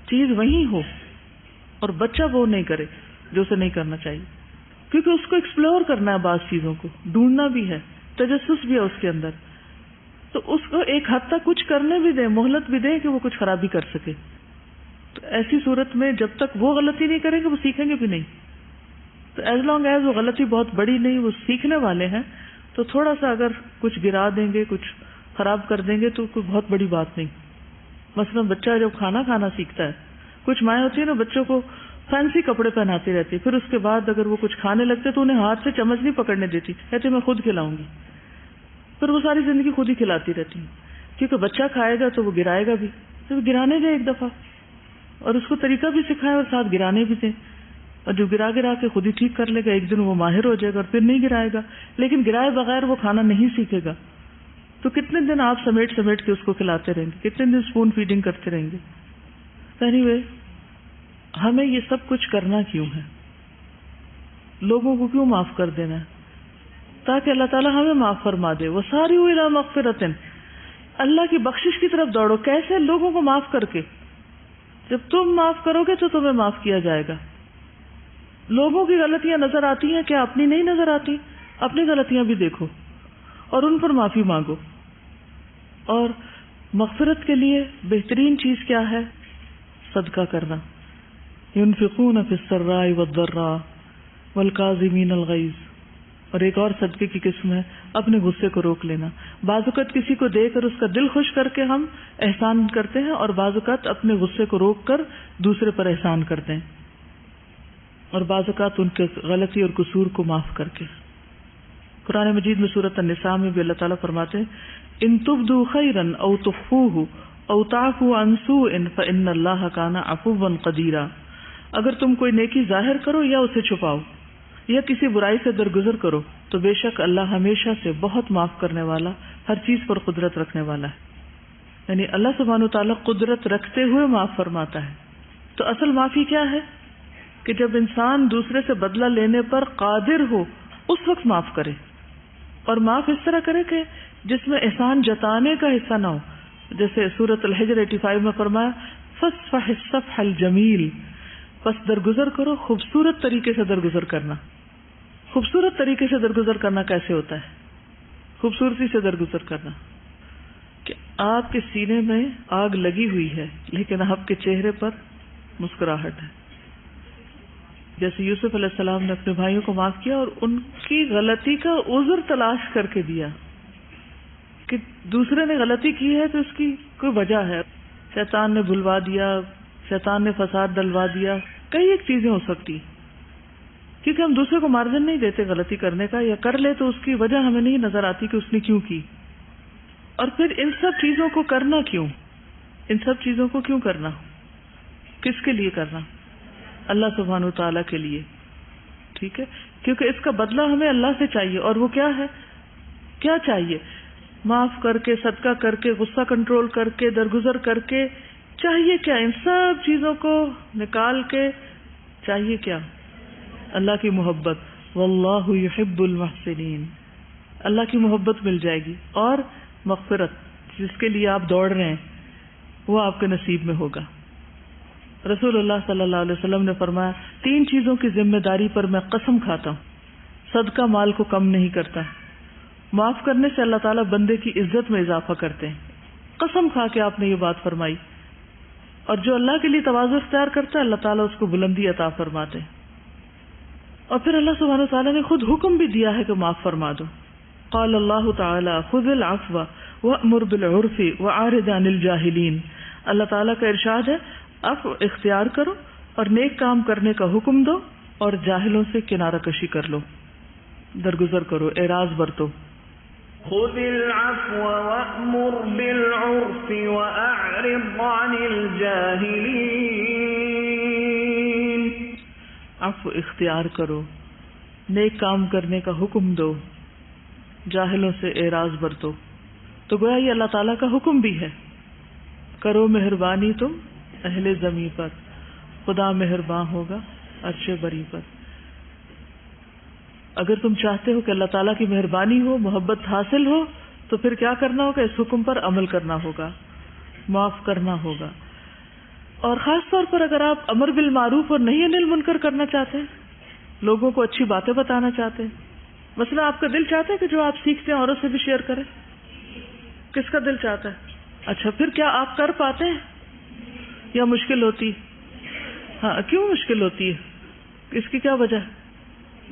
چیز وہیں ہو اور بچہ وہ نہیں کرے جو اسے نہیں کرنا چاہیے. کیونکہ اس کو ایکسپلور کرنا ہے، بعض چیزوں کو ڈھونڈنا بھی ہے، تجسس بھی ہے اس کے اندر. تو اس کو ایک حد تک کچھ کرنے بھی دیں، مہلت بھی دیں کہ وہ کچھ خرابی کر سکے. تو ایسی صورت میں جب تک وہ غلطی نہیں کریں گے وہ سیکھیں گے بھی نہیں. تو ایز لانگ ایز وہ غلطی بہت بڑی نہیں، وہ سیکھنے والے ہیں، تو تھوڑا سا اگر کچھ گرا دیں گے، کچھ خراب کر دیں گے تو کوئی بہت بڑی بات نہیں. مثلا بچہ جب کھانا سیکھتا ہے، کچھ مائیں ہوتی ہیں نا بچوں کو فینسی کپڑے پہناتی رہتی، پھر اس کے بعد اگر وہ کچھ کھانے لگتے تو انہیں ہاتھ سے چمچ نہیں پکڑنے دیتی، کہتے میں خود کھلاؤں گی. پھر وہ ساری زندگی خود ہی کھلاتی رہتی ہیں، کیونکہ بچہ کھائے گا تو وہ گرائے گا بھی. تو گرانے دیں ایک دفعہ، اور اس کو طریقہ بھی سکھائے اور ساتھ گرانے بھی دیں. اور جو گرا کے خود ہی ٹھیک کر لے گا، ایک دن وہ ماہر ہو جائے گا اور پھر نہیں گرائے گا. لیکن گرائے بغیر وہ کھانا نہیں سیکھے گا. تو کتنے دن آپ سمیٹ کے اس کو کھلاتے رہیں گے، کتنے دن اسپون فیڈنگ کرتے رہیں گے. اینی وے ہمیں یہ سب کچھ کرنا کیوں ہے؟ لوگوں کو کیوں معاف کر دینا ہے؟ تاکہ اللہ تعالیٰ ہمیں معاف فرما دے. وہ ساری الی مغفرۃ، اللہ کی بخشش کی طرف دوڑو. کیسے؟ لوگوں کو معاف کر کے. جب تم معاف کرو گے تو تمہیں معاف کیا جائے گا. لوگوں کی غلطیاں نظر آتی ہیں، کیا اپنی نہیں نظر آتی؟ اپنی غلطیاں بھی دیکھو اور ان پر معافی مانگو. اور مغفرت کے لیے بہترین چیز کیا ہے؟ صدقہ کرنا. ينفقون في السراء والضراء والكاظمين الغيظ. اور ایک اور صدقے کی قسم ہے اپنے غصے کو روک لینا. بعض اوقات کسی کو دے کر اس کا دل خوش کر کے ہم احسان کرتے ہیں، اور بعض اوقات اپنے غصے کو روک کر دوسرے پر احسان کرتے ہیں، اور بعض اوقات ان کے غلطی اور قصور کو معاف کر کے. قرآن مجید میں سورۃ النساء میں بھی اللہ تعالیٰ فرماتے ہیں ان تبدوا خیرا او تخفوه او تعفوا عن سوء فان اللہ کان عفوا قدیرا. اگر تم کوئی نیکی ظاہر کرو یا اسے چھپاؤ یا کسی برائی سے درگزر کرو تو بے شک اللہ ہمیشہ سے بہت معاف کرنے والا، ہر چیز پر قدرت رکھنے والا ہے. یعنی اللہ سبحانہ وتعالیٰ قدرت رکھتے ہوئے معاف فرماتا ہے. تو اصل معافی کیا ہے؟ کہ جب انسان دوسرے سے بدلہ لینے پر قادر ہو اس وقت معاف کرے، اور معاف اس طرح کرے کہ جس میں احسان جتانے کا حصہ نہ ہو. جیسے سورۃ الحجر 85 میں فرمایا فاصفح الصفح الجمیل، بس درگزر کرو خوبصورت طریقے سے درگزر کرنا. خوبصورت طریقے سے درگزر کرنا کیسے ہوتا ہے؟ خوبصورتی سے درگزر کرنا کہ آپ کے سینے میں آگ لگی ہوئی ہے لیکن آپ کے چہرے پر مسکراہٹ ہے. جیسے یوسف علیہ السلام نے اپنے بھائیوں کو معاف کیا اور ان کی غلطی کا عذر تلاش کر کے دیا کہ دوسرے نے غلطی کی ہے تو اس کی کوئی وجہ ہے. شیطان نے بھلوا دیا، شیطان نے فساد ڈلوا دیا، کئی ایک چیزیں ہو سکتی، کیونکہ ہم دوسرے کو مارجن نہیں دیتے غلطی کرنے کا، یا کر لے تو اس کی وجہ ہمیں نہیں نظر آتی کہ اس نے کیوں کی. اور پھر ان سب چیزوں کو کرنا کیوں؟ ان سب چیزوں کو کیوں کرنا؟ کس کے لیے کرنا؟ اللہ سبحانہ و تعالیٰ کے لیے. ٹھیک ہے، کیونکہ اس کا بدلہ ہمیں اللہ سے چاہیے. اور وہ کیا ہے؟ کیا چاہیے؟ معاف کر کے، صدقہ کر کے، غصہ کنٹرول کر کے، درگزر کر کے، چاہیے کیا؟ ان سب چیزوں کو نکال کے چاہیے کیا؟ اللہ کی محبت. واللہ یحب المحسنین. اللہ کی محبت مل جائے گی اور مغفرت، جس کے لیے آپ دوڑ رہے ہیں وہ آپ کے نصیب میں ہوگا. رسول اللہ صلی اللہ علیہ وسلم نے فرمایا 3 چیزوں کی ذمہ داری پر میں قسم کھاتا ہوں، صدقہ مال کو کم نہیں کرتا، معاف کرنے سے اللہ تعالیٰ بندے کی عزت میں اضافہ کرتے ہیں. قسم کھا کے آپ نے یہ بات فرمائی. اور جو اللہ کے لیے تواضع اختیار کرتا ہے اللہ تعالیٰ اس کو بلندی عطا فرماتے ہیں. اور پھر اللہ سبحانہ وتعالیٰ نے خود حکم بھی دیا ہے کہ معاف فرما دو. قال اللہ تعالیٰ خذ العفو وأمر بالعرف وأعرض عن الجاہلین. اللہ تعالیٰ کا ارشاد ہے عفو اختیار کرو اور نیک کام کرنے کا حکم دو اور جاہلوں سے کنارہ کشی کر لو، درگزر کرو، اعراض برتو. خذ العفو وأمر بالعرف وأعرض عن الجاهلين. عفو اختیار کرو، نیک کام کرنے کا حکم دو، جاہلوں سے اعراض برتو. تو گویا یہ اللہ تعالیٰ کا حکم بھی ہے، کرو مہربانی تم اہل زمین پر، خدا مہربان ہوگا عرش بری پر. اگر تم چاہتے ہو کہ اللہ تعالیٰ کی مہربانی ہو، محبت حاصل ہو، تو پھر کیا کرنا ہوگا؟ اس حکم پر عمل کرنا ہوگا، معاف کرنا ہوگا. اور خاص طور پر اگر آپ امر بالمعروف اور نہی عن المنکر کرنا چاہتے ہیں، لوگوں کو اچھی باتیں بتانا چاہتے ہیں، مثلا آپ کا دل چاہتا ہے کہ جو آپ سیکھتے ہیں اوروں سے بھی شیئر کریں، کس کا دل چاہتا ہے؟ اچھا، پھر کیا آپ کر پاتے ہیں یا مشکل ہوتی؟ ہاں، کیوں مشکل ہوتی ہے؟ اس کی کیا وجہ ہے؟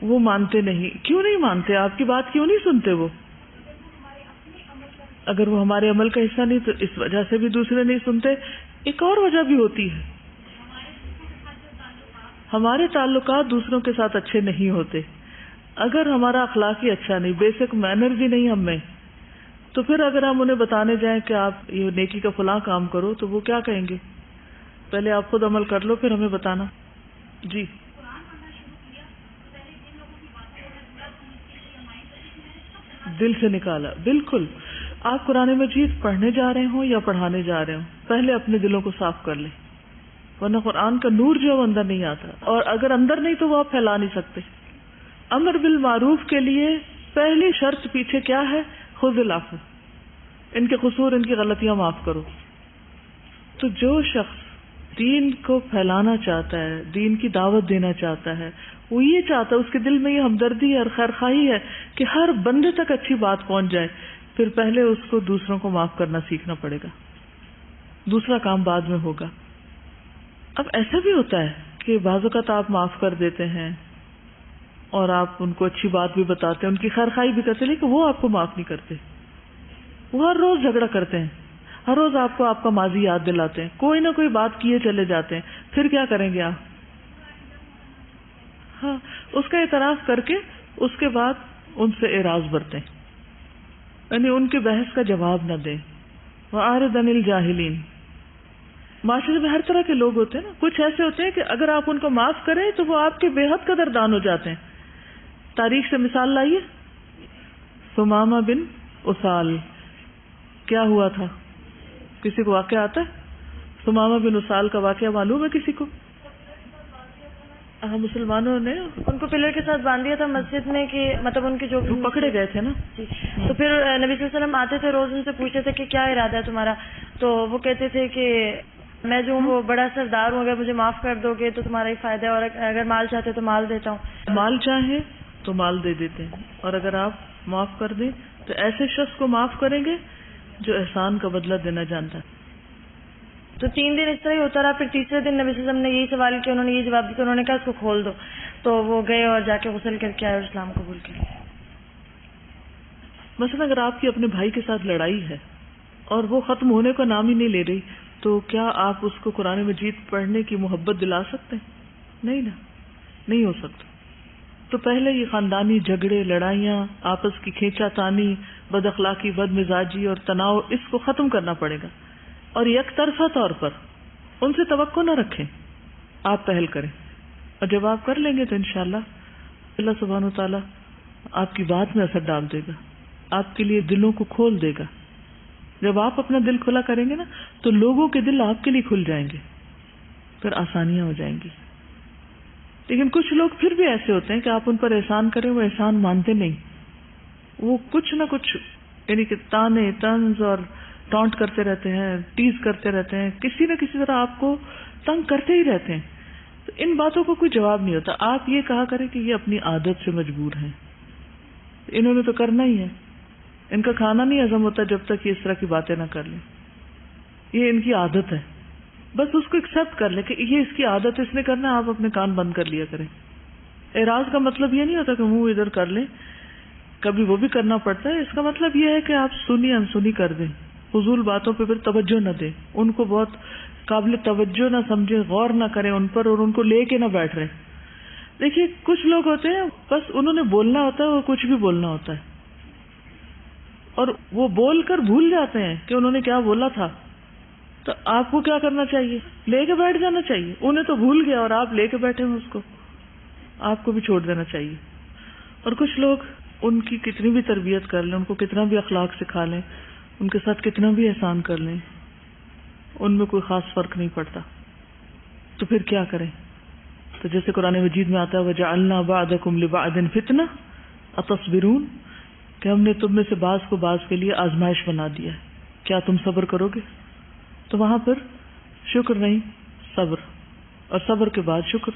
وہ مانتے نہیں. کیوں نہیں مانتے؟ آپ کی بات کیوں نہیں سنتے؟ وہ اگر وہ ہمارے عمل کا حصہ نہیں تو اس وجہ سے بھی دوسرے نہیں سنتے. ایک اور وجہ بھی ہوتی ہے، ہمارے تعلقات دوسروں کے ساتھ اچھے نہیں ہوتے. اگر ہمارا اخلاق ہی اچھا نہیں، بیسک مینرز ہی نہیں ہم میں، تو پھر اگر ہم انہیں بتانے جائیں کہ آپ یہ نیکی کا فلاں کام کرو تو وہ کیا کہیں گے؟ پہلے آپ خود عمل کر لو پھر ہمیں بتانا. جی دل سے نکالا. بالکل، آپ قرآن مجید پڑھنے جا رہے ہوں یا پڑھانے جا رہے ہوں، پہلے اپنے دلوں کو صاف کر لیں، ورنہ قرآن کا نور جو ہے وہ اندر نہیں آتا، اور اگر اندر نہیں تو وہ آپ پھیلا نہیں سکتے. امر بالمعروف کے لیے پہلی شرط پیچھے کیا ہے؟ خذ العفو، ان کے قصور، ان کی غلطیاں معاف کرو. تو جو شخص دین کو پھیلانا چاہتا ہے، دین کی دعوت دینا چاہتا ہے، وہ یہ چاہتا ہے، اس کے دل میں یہ ہمدردی اور خیرخواہی ہے کہ ہر بندے تک اچھی بات پہنچ جائے، پھر پہلے اس کو دوسروں کو معاف کرنا سیکھنا پڑے گا، دوسرا کام بعد میں ہوگا. اب ایسا بھی ہوتا ہے کہ بعض اوقات آپ معاف کر دیتے ہیں اور آپ ان کو اچھی بات بھی بتاتے ہیں، ان کی خیرخواہی بھی کرتے ہیں، لیکن وہ آپ کو معاف نہیں کرتے. وہ ہر روز جھگڑا کرتے ہیں، ہر روز آپ کو آپ کا ماضی یاد دلاتے ہیں، کوئی نہ کوئی بات کیے چلے جاتے ہیں. پھر کیا کریں گے آپ؟ ہاں، اس کا اعتراف کر کے اس کے بعد ان سے اعراض برتیں، یعنی ان کے بحث کا جواب نہ دیں. وَأَعْرِضْ عَنِ الْجَاهِلِينَ. معاشرے میں ہر طرح کے لوگ ہوتے ہیں نا، کچھ ایسے ہوتے ہیں کہ اگر آپ ان کو معاف کریں تو وہ آپ کے بے حد قدردان ہو جاتے ہیں. تاریخ سے مثال لائیے، ثمامہ بن اسال، کیا ہوا تھا؟ کسی کو واقعہ آتا ہے؟ ثمامہ بن اسال کا واقعہ معلوم ہے کسی کو؟ مسلمانوں نے ان کو پلر کے ساتھ باندھ دیا تھا مسجد میں، کہ مطلب ان کے جو پکڑے گئے تھے نا. تو پھر نبی صلی اللہ علیہ وسلم آتے تھے روز، ان سے پوچھتے تھے کہ کیا ارادہ ہے تمہارا، تو وہ کہتے تھے کہ میں جو وہ بڑا سردار ہوں، اگر مجھے معاف کر دو گے تو تمہارا ہی فائدہ ہے، اور اگر مال چاہتے تو مال دیتا ہوں. مال چاہے تو مال دے دیتے ہیں، اور اگر آپ معاف کر دیں تو ایسے شخص کو معاف کریں گے جو احسان کا بدلہ دینا جانتا ہے. تو 3 دن اس طرح ہی ہوتا رہا. پھر تیسرے دن نبی صلی اللہ علیہ وسلم نے یہی سوال کیا، انہوں نے یہ جواب دیا، انہوں نے کہا اس کو کھول دو. تو وہ گئے اور جا کے غسل کر کے آئے اور اسلام قبول کیا. مثلا اگر آپ کی اپنے بھائی کے ساتھ لڑائی ہے اور وہ ختم ہونے کا نام ہی نہیں لے رہی، تو کیا آپ اس کو قرآن مجید پڑھنے کی محبت دلا سکتے ہیں؟ نہیں نا، نہیں ہو سکتا. تو پہلے یہ خاندانی جھگڑے، لڑائیاں، آپس کی کھینچا تانی، بد اخلاقی، بد مزاجی اور تناؤ، اس کو ختم کرنا پڑے گا. اور یک طرفہ طور پر ان سے توقع نہ رکھیں، آپ پہل کریں. اور جب آپ کر لیں گے تو انشاءاللہ اللہ سبحانہ و تعالیٰ آپ کی بات میں اثر ڈال دے گا. آپ کے لیے دلوں کو کھول دے گا. جب آپ اپنا دل کھلا کریں گے نا تو لوگوں کے دل آپ کے لیے کھل جائیں گے, پھر آسانیاں ہو جائیں گی. لیکن کچھ لوگ پھر بھی ایسے ہوتے ہیں کہ آپ ان پر احسان کریں, وہ احسان مانتے نہیں, وہ کچھ نہ کچھ یعنی کہ تانے طنز اور ٹانٹ کرتے رہتے ہیں, ٹیز کرتے رہتے ہیں, کسی نہ کسی طرح آپ کو تنگ کرتے ہی رہتے ہیں. تو ان باتوں کو کوئی جواب نہیں ہوتا. آپ یہ کہا کریں کہ یہ اپنی عادت سے مجبور ہیں, انہوں نے تو کرنا ہی ہے, ان کا کھانا نہیں ہضم ہوتا جب تک یہ اس طرح کی باتیں نہ کر لیں, یہ ان کی عادت ہے. بس اس کو ایکسپٹ کر لیں کہ یہ اس کی عادت ہے, اس نے کرنا, آپ اپنے کان بند کر لیا کریں. اعراض کا مطلب یہ نہیں ہوتا کہ منہ ادھر کر لیں, کبھی وہ بھی کرنا پڑتا ہے. اس کا مطلب یہ ہے کہ آپ سنی انسنی کر دیں, فضول باتوں پہ پھر توجہ نہ دیں, ان کو بہت قابل توجہ نہ سمجھیں, غور نہ کریں ان پر اور ان کو لے کے نہ بیٹھ رہے. دیکھیے کچھ لوگ ہوتے ہیں بس انہوں نے بولنا ہوتا ہے, وہ کچھ بھی بولنا ہوتا ہے, اور وہ بول کر بھول جاتے ہیں کہ انہوں نے کیا بولا تھا. تو آپ کو کیا کرنا چاہیے؟ لے کے بیٹھ جانا چاہیے. انہیں تو بھول گیا اور آپ لے کے بیٹھے ہیں اس کو, آپ کو بھی چھوڑ دینا چاہیے. اور کچھ لوگ ان کی کتنی بھی تربیت کر لیں, ان کو کتنا بھی اخلاق سکھا لیں, ان کے ساتھ کتنا بھی احسان کر لیں, ان میں کوئی خاص فرق نہیں پڑتا. تو پھر کیا کریں؟ تو جیسے قرآن مجید میں آتا ہے وَجَعَلْنَا بَعْضَكُمْ لِبَعْضٍ فِتْنَةً أَتَصْبِرُونَ, کہ ہم نے تم میں سے بعض کو بعض کے لیے آزمائش بنا دیا ہے, کیا تم صبر کرو گے؟ تو وہاں پر شکر نہیں, صبر, اور صبر کے بعد شکر,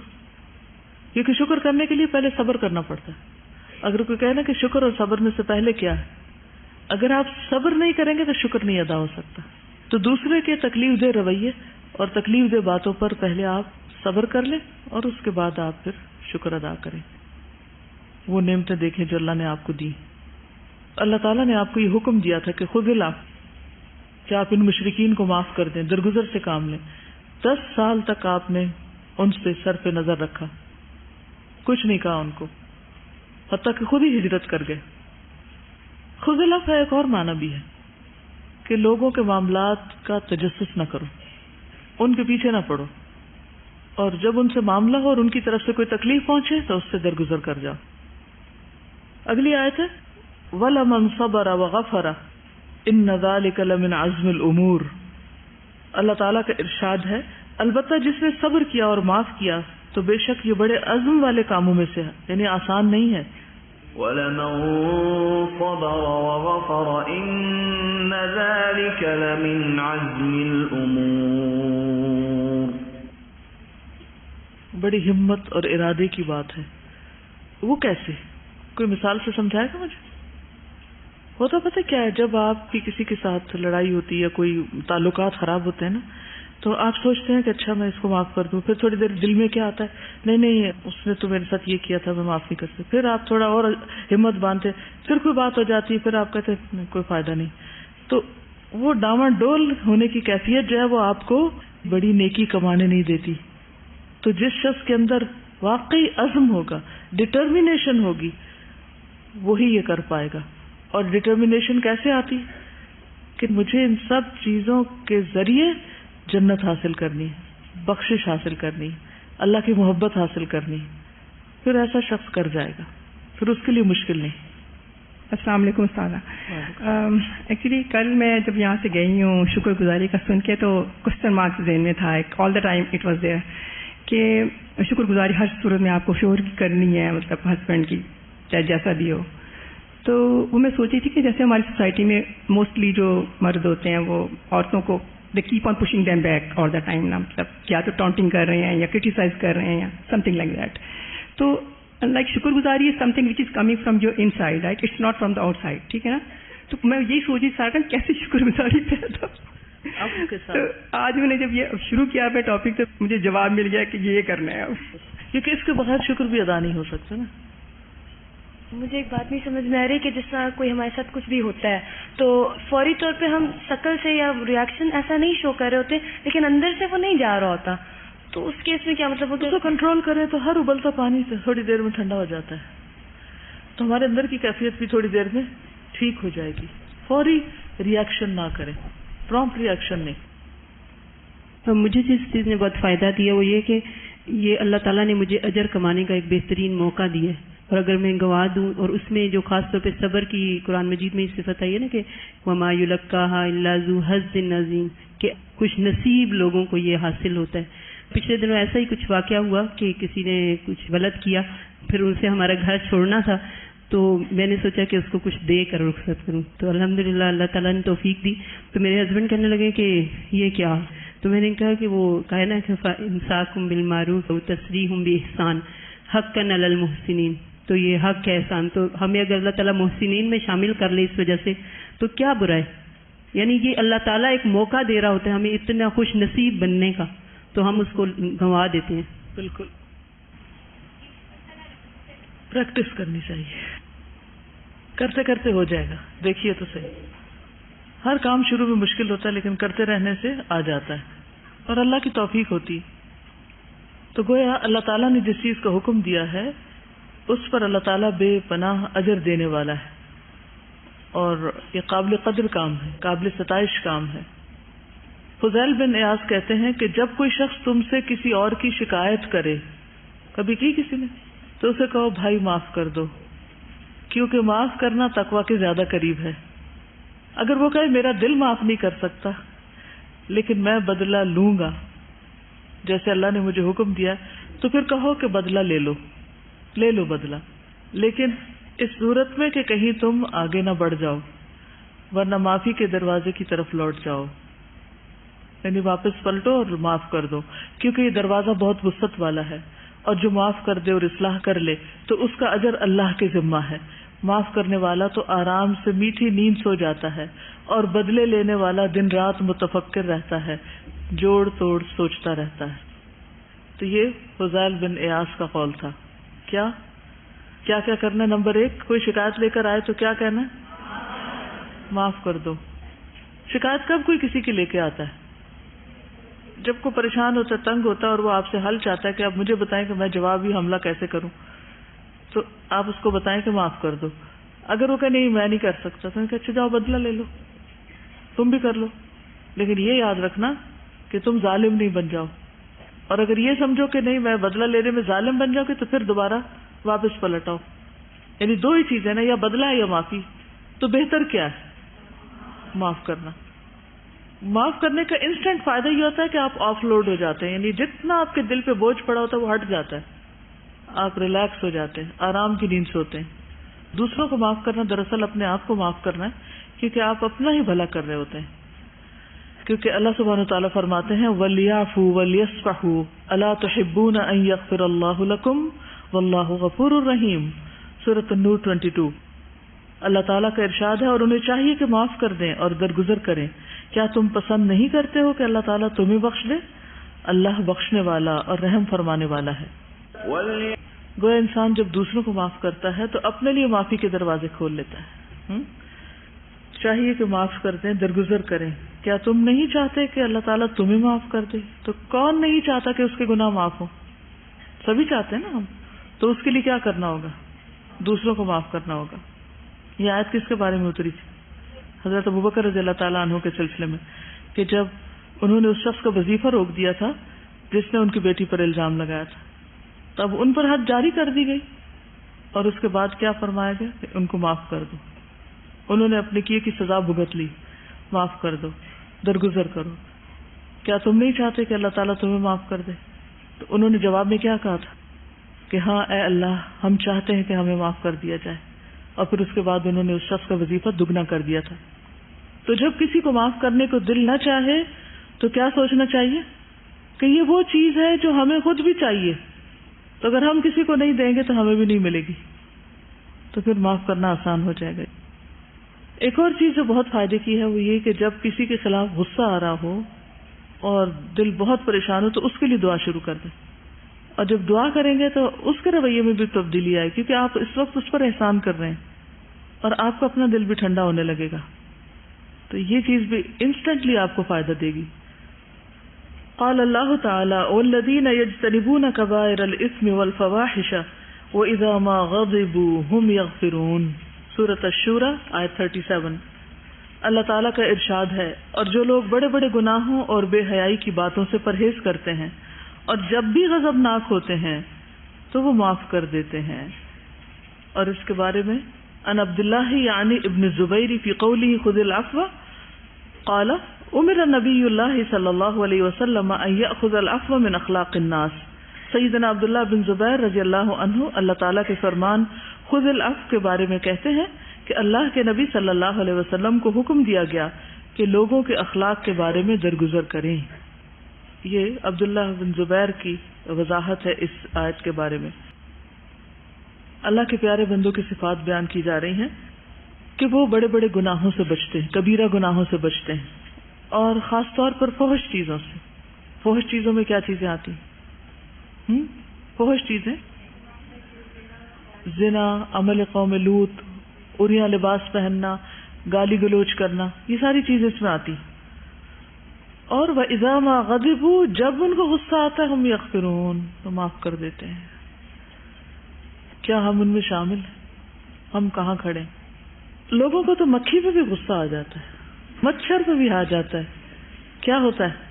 کیونکہ شکر کرنے کے لیے پہلے صبر کرنا پڑتا ہے. اگر کوئی کہے نا کہ شکر اور صبر میں سے پہلے کیا ہے, اگر آپ صبر نہیں کریں گے تو شکر نہیں ادا ہو سکتا. تو دوسرے کے تکلیف دہ رویے اور تکلیف دہ باتوں پر پہلے آپ صبر کر لیں اور اس کے بعد آپ پھر شکر ادا کریں. وہ نعمتیں دیکھیں جو اللہ نے آپ کو دی. اللہ تعالیٰ نے آپ کو یہ حکم دیا تھا کہ خذ العفو, کہ آپ ان مشرکین کو معاف کر دیں, درگزر سے کام لیں. 10 سال تک آپ نے ان سے سر پہ نظر رکھا, کچھ نہیں کہا ان کو, حتیٰ کہ خود ہی ہجرت کر گئے. خذ العفو ایک اور معنی بھی ہے کہ لوگوں کے معاملات کا تجسس نہ کرو, ان کے پیچھے نہ پڑو, اور جب ان سے معاملہ ہو اور ان کی طرف سے کوئی تکلیف پہنچے تو اس سے درگزر کر جاؤ. اگلی آیت ہے وَلَمَنْ صَبَرَ وَغَفَرَ إِنَّ ذَلِكَ لَمِنْ عَزْمِ الْأُمُورِ. اللہ تعالیٰ کا ارشاد ہے البتہ جس نے صبر کیا اور معاف کیا تو بے شک یہ بڑے عزم والے کاموں میں سے ہے, یعنی آسان نہیں ہے. وَلَمَنْ صَبَرَ وَغَفَرَ إِنَّ ذَلِكَ لَمِنْ عَزْمِ الْأُمُورِ. بڑی ہمت اور ارادے کی بات ہے. وہ کیسے؟ کوئی مثال سے سمجھائے گا مجھے؟ ہوتا پتہ کیا ہے, جب آپ کی کسی کے ساتھ لڑائی ہوتی ہے یا کوئی تعلقات خراب ہوتے ہیں نا, تو آپ سوچتے ہیں کہ اچھا میں اس کو معاف کر دوں, پھر تھوڑی دیر دل میں کیا آتا ہے, نہیں اس نے تو میرے ساتھ یہ کیا تھا, میں معاف نہیں کر سکتا. پھر آپ تھوڑا اور ہمت باندھتے, پھر کوئی بات ہو جاتی ہے, پھر آپ کہتے ہیں کوئی فائدہ نہیں. تو وہ ڈاواں ڈول ہونے کی کیفیت جو ہے وہ آپ کو بڑی نیکی کمانے نہیں دیتی. تو جس شخص کے اندر واقعی عزم ہوگا, ڈٹرمینیشن ہوگی, وہی یہ کر پائے گا. اور ڈٹرمینیشن کیسے آتی کہ مجھے ان سب چیزوں کے ذریعے جنت حاصل کرنی ہے, بخشش حاصل کرنی ہے, اللہ کی محبت حاصل کرنی ہے. پھر ایسا شخص کر جائے گا, پھر اس کے لیے مشکل نہیں. السلام علیکم استاذہ. ایکچولی کل میں جب یہاں سے گئی ہوں شکر گزاری کا سن کے تو کوسچن مارکس ذہن میں تھا, all the time it was there, کہ شکر گزاری ہر صورت میں آپ کو شوہر کی کرنی ہے, مطلب ہسبینڈ کی, چاہے جیسا بھی ہو. تو وہ میں سوچی تھی کہ جیسے ہماری سوسائٹی میں موسٹلی جو مرد ہوتے ہیں وہ عورتوں کو they keep on pushing them back all the time نا, مطلب یا تو ٹانٹنگ کر رہے ہیں یا کرٹیسائز کر رہے ہیں یا سم تھنگ لائک دیٹ. تو لائک شکر گزاری is something which is coming from your inside, right, it's not from the outside, ٹھیک ہے نا. تو میں یہی سوچی سارا ٹائم کیسے شکر گزاری پیدا. تو آج میں نے جب یہ شروع کیا اپنے ٹاپک تو مجھے جواب مل گیا کہ یہ کرنا ہے, کیونکہ اس کے بغیر شکر بھی ادا نہیں ہو سکتا نا. مجھے ایک بات نہیں سمجھ میں آ رہی کہ جس طرح کوئی ہمارے ساتھ کچھ بھی ہوتا ہے تو فوری طور پہ ہم شکل سے یا ریاکشن ایسا نہیں شو کر رہے ہوتے, لیکن اندر سے وہ نہیں جا رہا ہوتا. تو اس کیس میں کیا مطلب ہوتا ہے؟ اس کو کنٹرول کریں تو ہر ابلتا پانی تھوڑی دیر میں ٹھنڈا ہو جاتا ہے. تو ہمارے اندر کی کیفیت بھی تھوڑی دیر میں ٹھیک ہو جائے گی. فوری ریاکشن نہ کریں, پرومپٹ ریاکشن نہیں. تو مجھے جس چیز نے بہت فائدہ دیا وہ یہ کہ یہ اللہ تعالیٰ نے مجھے اجر کمانے کا ایک بہترین موقع دیا ہے, اور اگر میں گنوا دوں، اور اس میں جو خاص طور پہ صبر کی قرآن مجید میں صفت آئی ہے نا کہ وما یلقاها الا ذو حظ عظیم، کہ خوش نصیب لوگوں کو یہ حاصل ہوتا ہے. پچھلے دنوں ایسا ہی کچھ واقعہ ہوا کہ کسی نے کچھ غلط کیا، پھر ان سے ہمارا گھر چھوڑنا تھا، تو میں نے سوچا کہ اس کو کچھ دے کر رخصت کروں. تو الحمدللہ اللہ تعالیٰ نے توفیق دی. تو میرے ہسبینڈ کہنے لگے کہ یہ کیا؟ تو میں نے کہا کہ وہ کہا نا کہ امساکم بالمعروف و تسریحم باحسان حقا علی المحسنین، تو یہ حق ہے احسان. تو ہمیں اگر اللہ تعالیٰ محسنین میں شامل کر لے اس وجہ سے تو کیا برا ہے؟ یعنی یہ اللہ تعالیٰ ایک موقع دے رہا ہوتا ہے ہمیں اتنا خوش نصیب بننے کا، تو ہم اس کو گنوا دیتے ہیں. بالکل پریکٹس کرنی چاہیے، کرتے کرتے ہو جائے گا. دیکھیے تو صحیح، ہر کام شروع میں مشکل ہوتا ہے لیکن کرتے رہنے سے آ جاتا ہے اور اللہ کی توفیق ہوتی. تو گویا اللہ تعالیٰ نے جس چیز کا حکم دیا ہے اس پر اللہ تعالیٰ بے پناہ اجر دینے والا ہے، اور یہ قابل قدر کام ہے، قابل ستائش کام ہے. فضیل بن ایاز کہتے ہیں کہ جب کوئی شخص تم سے کسی اور کی شکایت کرے، کبھی کی کسی نے، تو اسے کہو بھائی معاف کر دو، کیونکہ معاف کرنا تقویٰ کے زیادہ قریب ہے. اگر وہ کہے میرا دل معاف نہیں کر سکتا لیکن میں بدلہ لوں گا جیسے اللہ نے مجھے حکم دیا، تو پھر کہو کہ بدلہ لے لو بدلہ، لیکن اس صورت میں کہ کہیں تم آگے نہ بڑھ جاؤ، ورنہ معافی کے دروازے کی طرف لوٹ جاؤ. یعنی واپس پلٹو اور معاف کر دو، کیونکہ یہ دروازہ بہت وسعت والا ہے، اور جو معاف کر دے اور اصلاح کر لے تو اس کا اجر اللہ کے ذمہ ہے. معاف کرنے والا تو آرام سے میٹھی نیند سو جاتا ہے، اور بدلے لینے والا دن رات متفکر رہتا ہے، جوڑ توڑ سوچتا رہتا ہے. تو یہ فضیل بن ایاز کا قول تھا. کیا کرنا؟ نمبر 1، کوئی شکایت لے کر آئے تو کیا کہنا ہے؟ معاف کر دو. شکایت کب کوئی کسی کے لے کے آتا ہے؟ جب کوئی پریشان ہوتا ہے، تنگ ہوتا ہے، اور وہ آپ سے حل چاہتا ہے کہ آپ مجھے بتائیں کہ میں جوابی حملہ کیسے کروں، تو آپ اس کو بتائیں کہ معاف کر دو. اگر وہ کہ نہیں میں نہیں کر سکتا، تو کہ اچھا جاؤ بدلہ لے لو، تم بھی کر لو، لیکن یہ یاد رکھنا کہ تم ظالم نہیں بن جاؤ. اور اگر یہ سمجھو کہ نہیں میں بدلہ لینے میں ظالم بن جاؤ گے تو پھر دوبارہ واپس پلٹ آؤ. یعنی دو ہی چیزیں نا، یا بدلہ ہے یا معافی. تو بہتر کیا ہے؟ معاف کرنا. معاف کرنے کا انسٹنٹ فائدہ یہ ہوتا ہے کہ آپ آف لوڈ ہو جاتے ہیں، یعنی جتنا آپ کے دل پہ بوجھ پڑا ہوتا ہے وہ ہٹ جاتا ہے، آپ ریلیکس ہو جاتے ہیں، آرام کی نیند سوتے ہیں. دوسروں کو معاف کرنا دراصل اپنے آپ کو معاف کرنا ہے، کیونکہ آپ اپنا ہی بھلا کر رہے ہوتے ہیں. کیونکہ اللہ سبحانہ وتعالیٰ فرماتے ہیں وَلْيَعْفُوا وَلْيَصْفَحُوا أَلَا تُحِبُّونَ أَن يَغْفِرَ اللَّهُ لَكُمْ وَاللَّهُ غَفُورٌ رَحِيمٌ. سورۃ النور 22. اللہ تعالیٰ کا ارشاد ہے اور انہیں چاہیے کہ معاف کر دیں اور درگزر کریں. کیا تم پسند نہیں کرتے ہو کہ اللہ تعالیٰ تمہیں بخش دے؟ اللہ بخشنے والا اور رحم فرمانے والا ہے. گویا انسان جب دوسروں کو معاف کرتا ہے تو اپنے لیے معافی کے دروازے کھول لیتا ہے. چاہیے کہ معاف کر دیں، درگزر کریں. کیا تم نہیں چاہتے کہ اللہ تعالیٰ تمہیں معاف کر دے؟ تو کون نہیں چاہتا کہ اس کے گناہ معاف ہوں؟ سبھی چاہتے ہیں نا ہم. تو اس کے لیے کیا کرنا ہوگا؟ دوسروں کو معاف کرنا ہوگا. یہ آیت کس کے بارے میں اتری تھی؟ حضرت ابوبکر رضی اللہ تعالیٰ عنہ کے سلسلے میں، کہ جب انہوں نے اس شخص کا وظیفہ روک دیا تھا جس نے ان کی بیٹی پر الزام لگایا تھا، تب ان پر حد جاری کر دی گئی، اور اس کے بعد کیا فرمایا گیا کہ ان کو معاف کر دو. انہوں نے اپنے کیے کی سزا بھگت لی، معاف کر دو، درگزر کرو. کیا تم نہیں چاہتے کہ اللہ تعالیٰ تمہیں معاف کر دے؟ تو انہوں نے جواب میں کیا کہا تھا کہ ہاں اے اللہ، ہم چاہتے ہیں کہ ہمیں معاف کر دیا جائے. اور پھر اس کے بعد انہوں نے اس شخص کا وظیفہ دگنا کر دیا تھا. تو جب کسی کو معاف کرنے کو دل نہ چاہے تو کیا سوچنا چاہیے کہ یہ وہ چیز ہے جو ہمیں خود بھی چاہیے، تو اگر ہم کسی کو نہیں دیں گے تو ہمیں بھی نہیں ملے گی، تو پھر معاف کرنا آسان ہو جائے گا. ایک اور چیز جو بہت فائدے کی ہے وہ یہ کہ جب کسی کے خلاف غصہ آ رہا ہو اور دل بہت پریشان ہو تو اس کے لیے دعا شروع کر دیں. اور جب دعا کریں گے تو اس کے رویے میں بھی تبدیلی آئے، کیونکہ آپ اس وقت اس پر احسان کر رہے ہیں اور آپ کو اپنا دل بھی ٹھنڈا ہونے لگے گا. تو یہ چیز بھی انسٹنٹلی آپ کو فائدہ دے گی. قال اللہ تعالی والذین یجتنبون کبائر الاثم والفواحش واذا ما غضبوا هم یغفرون. سورۃ الشورى آیت 37. اللہ تعالیٰ کا ارشاد ہے، اور جو لوگ بڑے بڑے گناہوں اور بے حیائی کی باتوں سے پرہیز کرتے ہیں اور جب بھی غضبناک ہوتے ہیں تو وہ معاف کر دیتے ہیں. اور اس کے بارے میں ان عبداللہ یعنی ابن زبیر فی قوله خذ العفو قال امر نبی اللہ صلی اللہ علیہ وسلم ان یأخذ العفو من اخلاق الناس. سیدنا عبداللہ بن زبیر رضی اللہ عنہ اللہ تعالیٰ کے فرمان خذ العفو کے بارے میں کہتے ہیں کہ اللہ کے نبی صلی اللہ علیہ وسلم کو حکم دیا گیا کہ لوگوں کے اخلاق کے بارے میں درگزر کریں. یہ عبداللہ بن زبیر کی وضاحت ہے اس آیت کے بارے میں. اللہ کے پیارے بندوں کی صفات بیان کی جا رہی ہیں کہ وہ بڑے بڑے گناہوں سے بچتے ہیں, کبیرہ گناہوں سے بچتے ہیں, اور خاص طور پر فحش چیزوں سے. فحش چیزوں میں کیا چیزیں آتی ہیں؟ فحش چیزیں زنا, عمل قوم لوط, عریاں لباس پہننا, گالی گلوچ کرنا, یہ ساری چیزیں اس میں آتی. اور وَإِذَا مَا غَضِبُوا, جب ان کو غصہ آتا ہے ہم یغفرون, تو معاف کر دیتے ہیں. کیا ہم ان میں شامل ہیں؟ ہم کہاں کھڑے ہیں؟ لوگوں کو تو مکھی پہ بھی غصہ آ جاتا ہے, مچھر پہ بھی آ جاتا ہے. کیا ہوتا ہے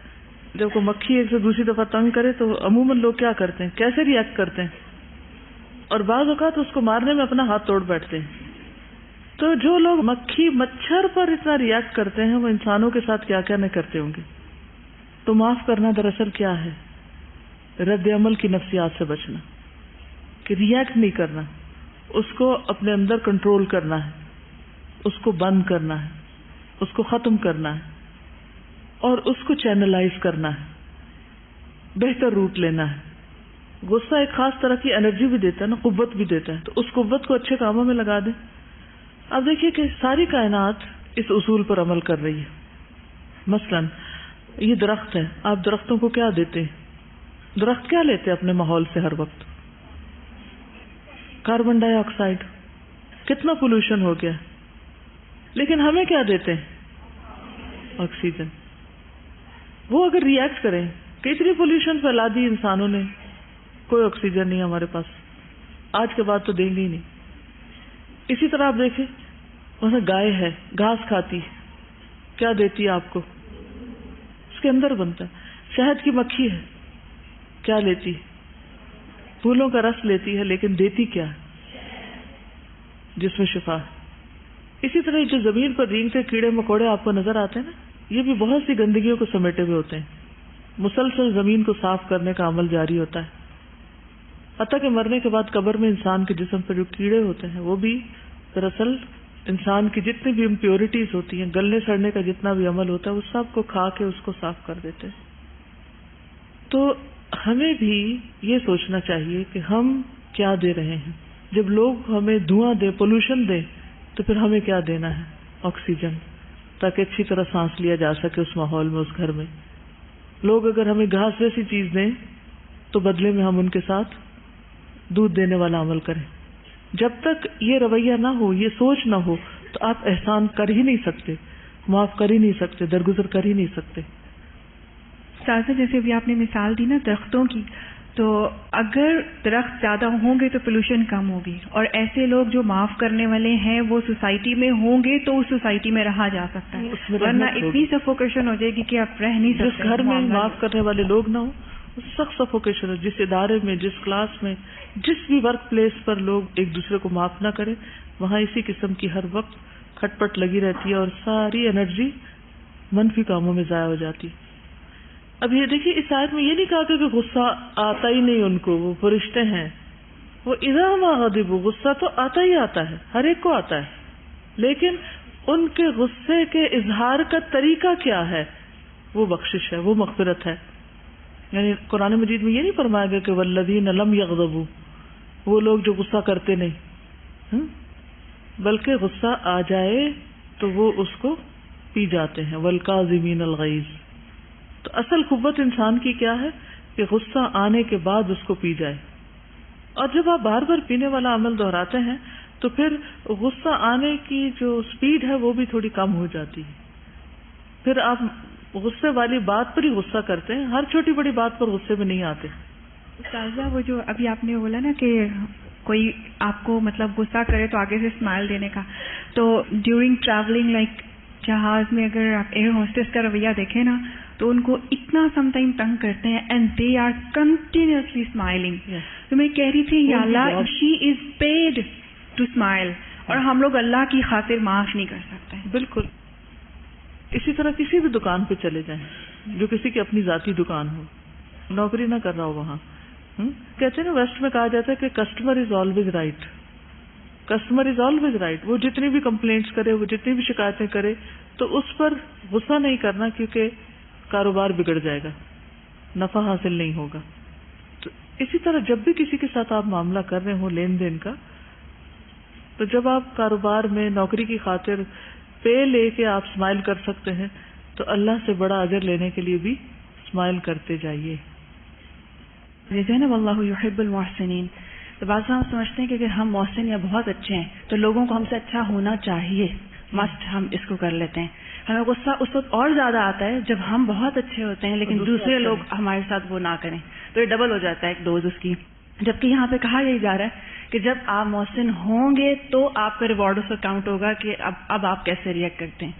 جب کوئی مکھی ایک سے دوسری دفعہ تنگ کرے تو عموماً لوگ کیا کرتے ہیں, کیسے ری ایکٹ کرتے ہیں, اور بعض اوقات اس کو مارنے میں اپنا ہاتھ توڑ بیٹھتے ہیں. تو جو لوگ مکھی مچھر پر اتنا ری ایکٹ کرتے ہیں وہ انسانوں کے ساتھ کیا کیا نہیں کرتے ہوں گے. تو معاف کرنا دراصل کیا ہے؟ رد عمل کی نفسیات سے بچنا, کہ ری ایکٹ نہیں کرنا, اس کو اپنے اندر کنٹرول کرنا ہے, اس کو بند کرنا ہے, اس کو ختم کرنا ہے, اور اس کو چینلائز کرنا ہے, بہتر روٹ لینا ہے. غصہ ایک خاص طرح کی انرجی بھی دیتا ہے نا, قوت بھی دیتا ہے, تو اس قوت کو اچھے کاموں میں لگا دیں. اب دیکھیے کہ ساری کائنات اس اصول پر عمل کر رہی ہے. مثلاً یہ درخت ہے, آپ درختوں کو کیا دیتے ہیں؟ درخت کیا لیتے ہیں اپنے ماحول سے ہر وقت؟ کاربن ڈائی آکسائڈ. کتنا پولوشن ہو گیا, لیکن ہمیں کیا دیتے ہیں؟ آکسیجن. وہ اگر ری ایکٹ کریں کہ اتنی پولوشن پھیلا دی انسانوں نے, کوئی آکسیجن نہیں ہمارے پاس, آج کے بعد تو دیں گے ہی نہیں. اسی طرح آپ دیکھیں ویسے گائے ہے, گھاس کھاتی, کیا دیتی ہے آپ کو؟ اس کے اندر بنتا ہے. شہد کی مکھی ہے, کیا لیتی؟ پھولوں کا رس لیتی ہے, لیکن دیتی کیا ہے؟ جس میں شفا ہے. اسی طرح جو زمین پر رینگتے کیڑے مکوڑے آپ کو نظر آتے ہیں نا, یہ بھی بہت سی گندگیوں کو سمیٹے ہوئے ہوتے ہیں. مسلسل زمین کو صاف کرنے کا عمل جاری ہوتا ہے. حتیٰ کہ مرنے کے بعد قبر میں انسان کے جسم پر جو کیڑے ہوتے ہیں وہ بھی دراصل انسان کی جتنی بھی امپیورٹیز ہوتی ہیں, گلنے سڑنے کا جتنا بھی عمل ہوتا ہے, وہ سب کو کھا کے اس کو صاف کر دیتے ہیں. تو ہمیں بھی یہ سوچنا چاہیے کہ ہم کیا دے رہے ہیں. جب لوگ ہمیں دھواں دیں, پولوشن دیں, تو پھر ہمیں کیا دینا ہے؟ آکسیجن, تاکہ اچھی طرح سانس لیا جا سکے اس ماحول میں, اس گھر میں. لوگ اگر ہمیں گھاس جیسی چیز دیں تو بدلے میں ہم ان کے ساتھ دودھ دینے والا عمل کریں. جب تک یہ رویہ نہ ہو, یہ سوچ نہ ہو, تو آپ احسان کر ہی نہیں سکتے, معاف کر ہی نہیں سکتے, درگزر کر ہی نہیں سکتے. سازا جیسے ابھی آپ نے مثال دی نا درختوں کی, تو اگر درخت زیادہ ہوں گے تو پولوشن کم ہوگی, اور ایسے لوگ جو معاف کرنے والے ہیں وہ سوسائٹی میں ہوں گے تو اس سوسائٹی میں رہا جا سکتا ہے, ورنہ اتنی سفوکیشن ہو جائے گی کہ آپ رہ نہیں سکتے. جس گھر میں معاف کرنے والے لوگ نہ ہوں, سخت سفوکیشن ہے. جس ادارے میں, جس کلاس میں, جس بھی ورک پلیس پر لوگ ایک دوسرے کو معاف نہ کریں, وہاں اسی قسم کی ہر وقت کھٹ پٹ لگی رہتی ہے, اور ساری انرجی منفی کاموں میں ضائع ہو جاتی. اب یہ دیکھیے اس آیت میں یہ نہیں کہا کہ غصہ آتا ہی نہیں ان کو, وہ فرشتے ہیں, وہ اذا ما غضبوا, غصہ تو آتا ہی آتا ہے, ہر ایک کو آتا ہے, لیکن ان کے غصے کے اظہار کا طریقہ کیا ہے؟ وہ بخشش ہے, وہ مغفرت ہے. یعنی قرآن مجید میں یہ نہیں فرمایا گیا کہ والذین لم یغضبوا, وہ لوگ جو غصہ کرتے نہیں, بلکہ غصہ آ جائے تو وہ اس کو پی جاتے ہیں. والکاظمین الغیظ. تو اصل قوت انسان کی کیا ہے کہ غصہ آنے کے بعد اس کو پی جائے. اور جب آپ بار بار پینے والا عمل دہراتے ہیں تو پھر غصہ آنے کی جو سپیڈ ہے وہ بھی تھوڑی کم ہو جاتی ہے. پھر آپ غصے والی بات پر ہی غصہ کرتے ہیں, ہر چھوٹی بڑی بات پر غصے میں نہیں آتے. استاذہ وہ جو ابھی آپ نے بولا نا کہ کوئی آپ کو مطلب غصہ کرے تو آگے سے اسمائل دینے کا, تو ڈیورنگ ٹریولنگ لائک جہاز میں اگر آپ ایئر ہوسٹس کا رویہ دیکھیں نا تو ان کو اتنا سم ٹائم تنگ کرتے ہیں and they are continuously smiling. تو میں کہہ رہی تھی یا اللہ she is paid to smile, اور ہم لوگ اللہ کی خاطر معاف نہیں کر سکتے. بالکل. اسی طرح کسی بھی دکان پہ چلے جائیں جو کسی کی اپنی ذاتی دکان ہو، نوکری نہ کر رہا ہو وہاں، کہتے ہیں نا ویسٹ میں کہا جاتا ہے کہ customer is always right. Customer is always right. وہ جتنی بھی کمپلینٹس کرے، وہ جتنی بھی شکایتیں کرے، تو اس پر غصہ نہیں کرنا، کیونکہ کاروبار بگڑ جائے گا، نفع حاصل نہیں ہوگا. تو اسی طرح جب بھی کسی کے ساتھ آپ معاملہ کر رہے ہوں لین دین کا، تو جب آپ کاروبار میں نوکری کی خاطر پے لے کے آپ اسمائل کر سکتے ہیں، تو اللہ سے بڑا اجر لینے کے لیے بھی اسمائل کرتے جائیے. یہ جو ہے نا واللہ یحب المحسنین، تو بعض ہم سمجھتے ہیں کہ اگر ہم محسن یا بہت اچھے ہیں تو لوگوں کو ہم سے اچھا ہونا چاہیے، مسٹ ہم اس کو کر لیتے ہیں. ہمیں غصہ اس وقت اور زیادہ آتا ہے جب ہم بہت اچھے ہوتے ہیں لیکن دوسرے لوگ ہمارے ساتھ وہ نہ کریں، تو یہ ڈبل ہو جاتا ہے ایک ڈوز اس کی. جبکہ یہاں پہ کہا یہی جا رہا ہے کہ جب آپ محسن ہوں گے تو آپ کا ریوارڈ اس وقت کاؤنٹ ہوگا کہ اب آپ کیسے ریئیکٹ کرتے ہیں.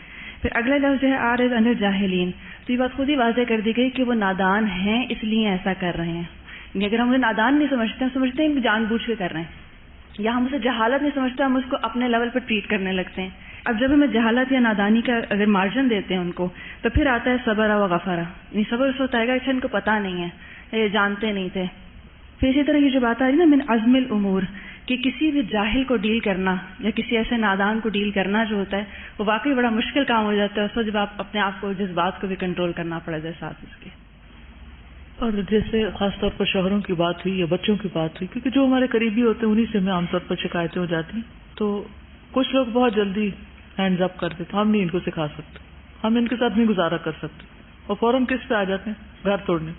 پھر اگلا لفظ جو ہے آرز عن الجاہلین، تو یہ بات خود ہی واضح کر دی گئی کہ وہ نادان ہیں اس لیے ایسا کر رہے ہیں. اگر ہم انہیں نادان نہیں سمجھتے، ہم سمجھتے ہیں کہ جان بوجھ کے کر رہے ہیں، یا ہم اسے جہالت نہیں سمجھتے، ہم اس کو اپنے لیول پر ٹریٹ کرنے لگتے ہیں. اب جب ہمیں جہالت یا نادانی کا اگر مارجن دیتے ہیں ان کو، تو پھر آتا ہے صبر و غفرہ. یعنی صبر اس وقت آئے گا کہ ان کو پتہ نہیں ہے، یہ جانتے نہیں تھے. پھر اسی طرح یہ جو بات آ رہی ہے نا من عزم الامور، کہ کسی بھی جاہل کو ڈیل کرنا یا کسی ایسے نادان کو ڈیل کرنا جو ہوتا ہے وہ واقعی بڑا مشکل کام ہو جاتا ہے اس وقت جب آپ اپنے آپ کو جذبات کو بھی کنٹرول کرنا پڑے جائے ساتھ اس کے. اور جیسے خاص طور پر شوہروں کی بات ہوئی یا بچوں کی بات ہوئی، کیونکہ جو ہمارے قریبی ہوتے ہیں انہی سے ہمیں عام طور پر شکایتیں ہو جاتی ہیں، تو کچھ لوگ بہت جلدی ہینڈز اپ کر دیتے، ہم نہیں ان کو سکھا سکتے، ہم ان کے ساتھ نہیں گزارا کر سکتے، اور فوراً کس پہ آ جاتے ہیں؟ گھر توڑنے.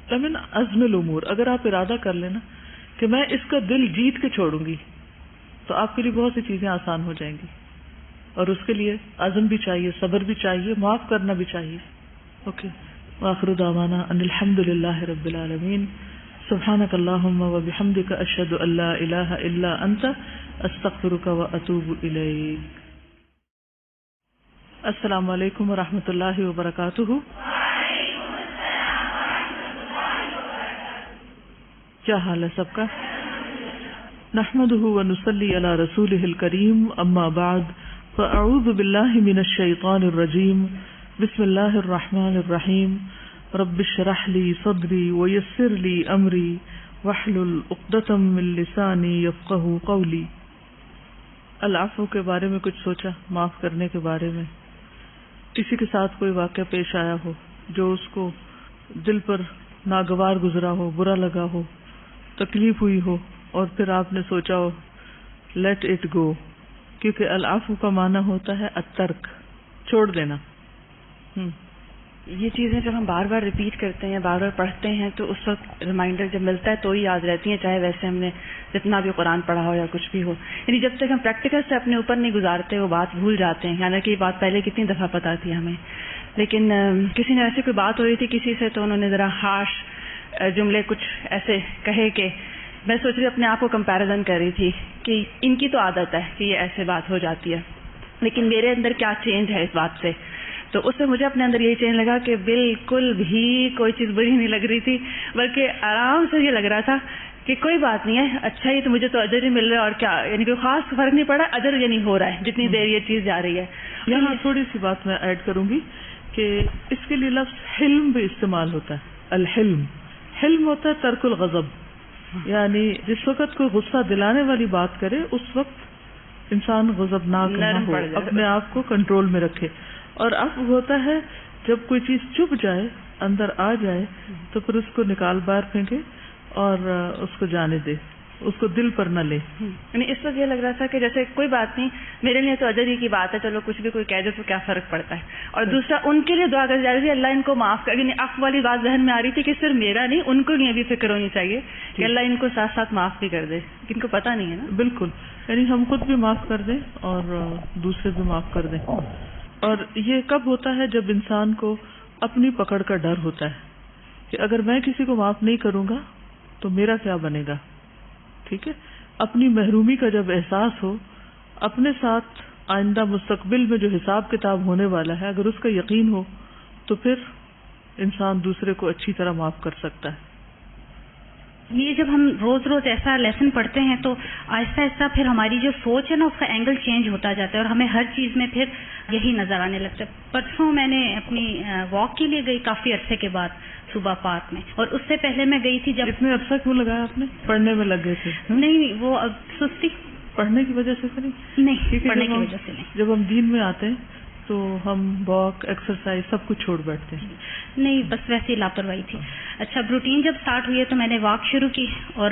لیکن عزم الامور، اگر آپ ارادہ کر لینا کہ میں اس کا دل جیت کے چھوڑوں گی، تو آپ کے لیے بہت سی چیزیں آسان ہو جائیں گی. اور اس کے لیے عزم بھی چاہیے، صبر بھی چاہیے، معاف کرنا بھی چاہیے. اوکے، وآخر دعوانا ان الحمد للہ رب العالمین. سبحانک اللہم وبحمدک، اشہد ان لا الہ الا انت، استغفرک واتوب الیک. السلام علیکم ورحمۃ اللہ وبرکاتہ. کیا حال ہے سب کا؟ نحمده ونصلي على رسوله الكريم، اما بعد فاعوذ بالله من الشيطان الرجيم. بسم الله الرحمن الرحيم. رب اشرح لي صدري ويسر لي امري واحلل عقدة من لساني يفقهوا قولي. العفو کے بارے میں کچھ سوچا، معاف کرنے کے بارے میں. کسی کے ساتھ کوئی واقعہ پیش آیا ہو جو اس کو دل پر ناگوار گزرا ہو، برا لگا ہو، تکلیف ہوئی ہو، اور پھر آپ نے سوچا ہو لیٹ اٹ گو، کیونکہ العفو کا معنی ہوتا ہے الترک، چھوڑ دینا. یہ چیزیں جب ہم بار بار ریپیٹ کرتے ہیں، بار بار پڑھتے ہیں، تو اس وقت ریمائنڈر جب ملتا ہے تو ہی یاد رہتی ہیں، چاہے ویسے ہم نے جتنا بھی قرآن پڑھا ہو یا کچھ بھی ہو. یعنی جب تک ہم پریکٹیکل سے اپنے اوپر نہیں گزارتے وہ بات بھول جاتے ہیں. حالانکہ یہ بات پہلے کتنی دفعہ پتہ تھی ہمیں، لیکن کسی نے ایسے کوئی بات ہو رہی تھی کسی سے، تو انہوں نے ذرا ہارش جملے کچھ ایسے کہے کہ میں سوچ رہی اپنے آپ کو کمپیریزن کر رہی تھی کہ ان کی تو عادت ہے کہ یہ ایسے بات ہو جاتی ہے، لیکن میرے اندر کیا چینج ہے اس بات سے. تو اس سے مجھے اپنے اندر یہی چینج لگا کہ بالکل بھی کوئی چیز بری نہیں لگ رہی تھی، بلکہ آرام سے یہ لگ رہا تھا کہ کوئی بات نہیں ہے، اچھا ہی تو مجھے تو اجر ہی مل رہا ہے، اور کیا یعنی کوئی خاص فرق نہیں پڑا، اجر یعنی ہو رہا ہے جتنی دیر یہ چیز جا رہی ہے. یہاں تھوڑی سی بات میں ایڈ کروں گی کہ اس کے لیے لفظ حلم بھی استعمال ہوتا ہے. الحلم، حلم ہوتا ہے ترک الغضب، یعنی جس وقت کوئی غصہ دلانے والی بات کرے اس وقت انسان غضبناک نہ ہو، اپنے آپ کو کنٹرول میں رکھے. اور اب ہوتا ہے جب کوئی چیز چپ جائے، اندر آ جائے، تو پھر اس کو نکال باہر پھینکے اور اس کو جانے دے، اس کو دل پر نہ لے. یعنی اس وقت یہ لگ رہا تھا کہ جیسے کوئی بات نہیں، میرے لیے تو اجر ہی کی بات ہے، چلو کچھ بھی کوئی کہہ دے تو کیا فرق پڑتا ہے. اور دوسرا ان کے لیے دعا کر جا رہی تھی اللہ ان کو معاف کر. یعنی عفو والی بات ذہن میں آ رہی تھی کہ صرف میرا نہیں، ان کو بھی فکر ہونی چاہیے کہ اللہ ان کو ساتھ ساتھ معاف بھی کر دے، ان کو پتہ نہیں ہے نا. بالکل، یعنی ہم خود بھی معاف کر دیں اور دوسرے بھی معاف کر دیں. اور یہ کب ہوتا ہے؟ جب انسان کو اپنی پکڑ کا ڈر ہوتا ہے کہ اگر میں کسی کو معاف نہیں کروں گا تو میرا کیا بنے گا. ٹھیک ہے، اپنی محرومی کا جب احساس ہو، اپنے ساتھ آئندہ مستقبل میں جو حساب کتاب ہونے والا ہے اگر اس کا یقین ہو، تو پھر انسان دوسرے کو اچھی طرح معاف کر سکتا ہے. یہ جب ہم روز روز ایسا لیسن پڑھتے ہیں تو آہستہ آہستہ پھر ہماری جو سوچ ہے نا اس کا اینگل چینج ہوتا جاتا ہے اور ہمیں ہر چیز میں پھر یہی نظر آنے لگتا ہے. پرسوں میں نے اپنی واک کے لیے گئی کافی عرصے کے بعد صبح پارک میں, اور اس سے پہلے میں گئی تھی جب. اتنے عرصہ کیوں لگایا آپ نے؟ پڑھنے میں لگ گئے تھے؟ نہیں, وہ اب سستی. پڑھنے کی وجہ سے نہیں, پڑھنے کی وجہ سے نہیں. جب ہم دین میں آتے ہیں تو ہم واک ایکسرسائز سب کچھ چھوڑ بیٹھتے ہیں. نہیں, بس ویسے لاپرواہی تھی. اچھا, روٹین جب سٹارٹ ہوئی ہے تو میں نے واک شروع کی, اور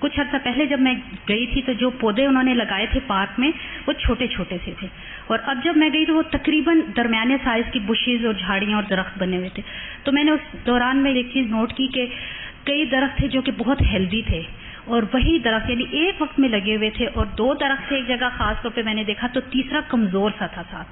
کچھ عرصہ پہلے جب میں گئی تھی تو جو پودے انہوں نے لگائے تھے پارک میں وہ چھوٹے چھوٹے سے تھے, اور اب جب میں گئی تو وہ تقریباً درمیانے سائز کی بشیز اور جھاڑیاں اور درخت بنے ہوئے تھے. تو میں نے اس دوران میں ایک چیز نوٹ کی کہ کئی درخت تھے جو کہ بہت ہیلدی تھے, اور وہی درخت یعنی ایک وقت میں لگے ہوئے تھے, اور 2 درخت سے ایک جگہ خاص طور پہ میں نے دیکھا تو تیسرا کمزور سا تھا ساتھ.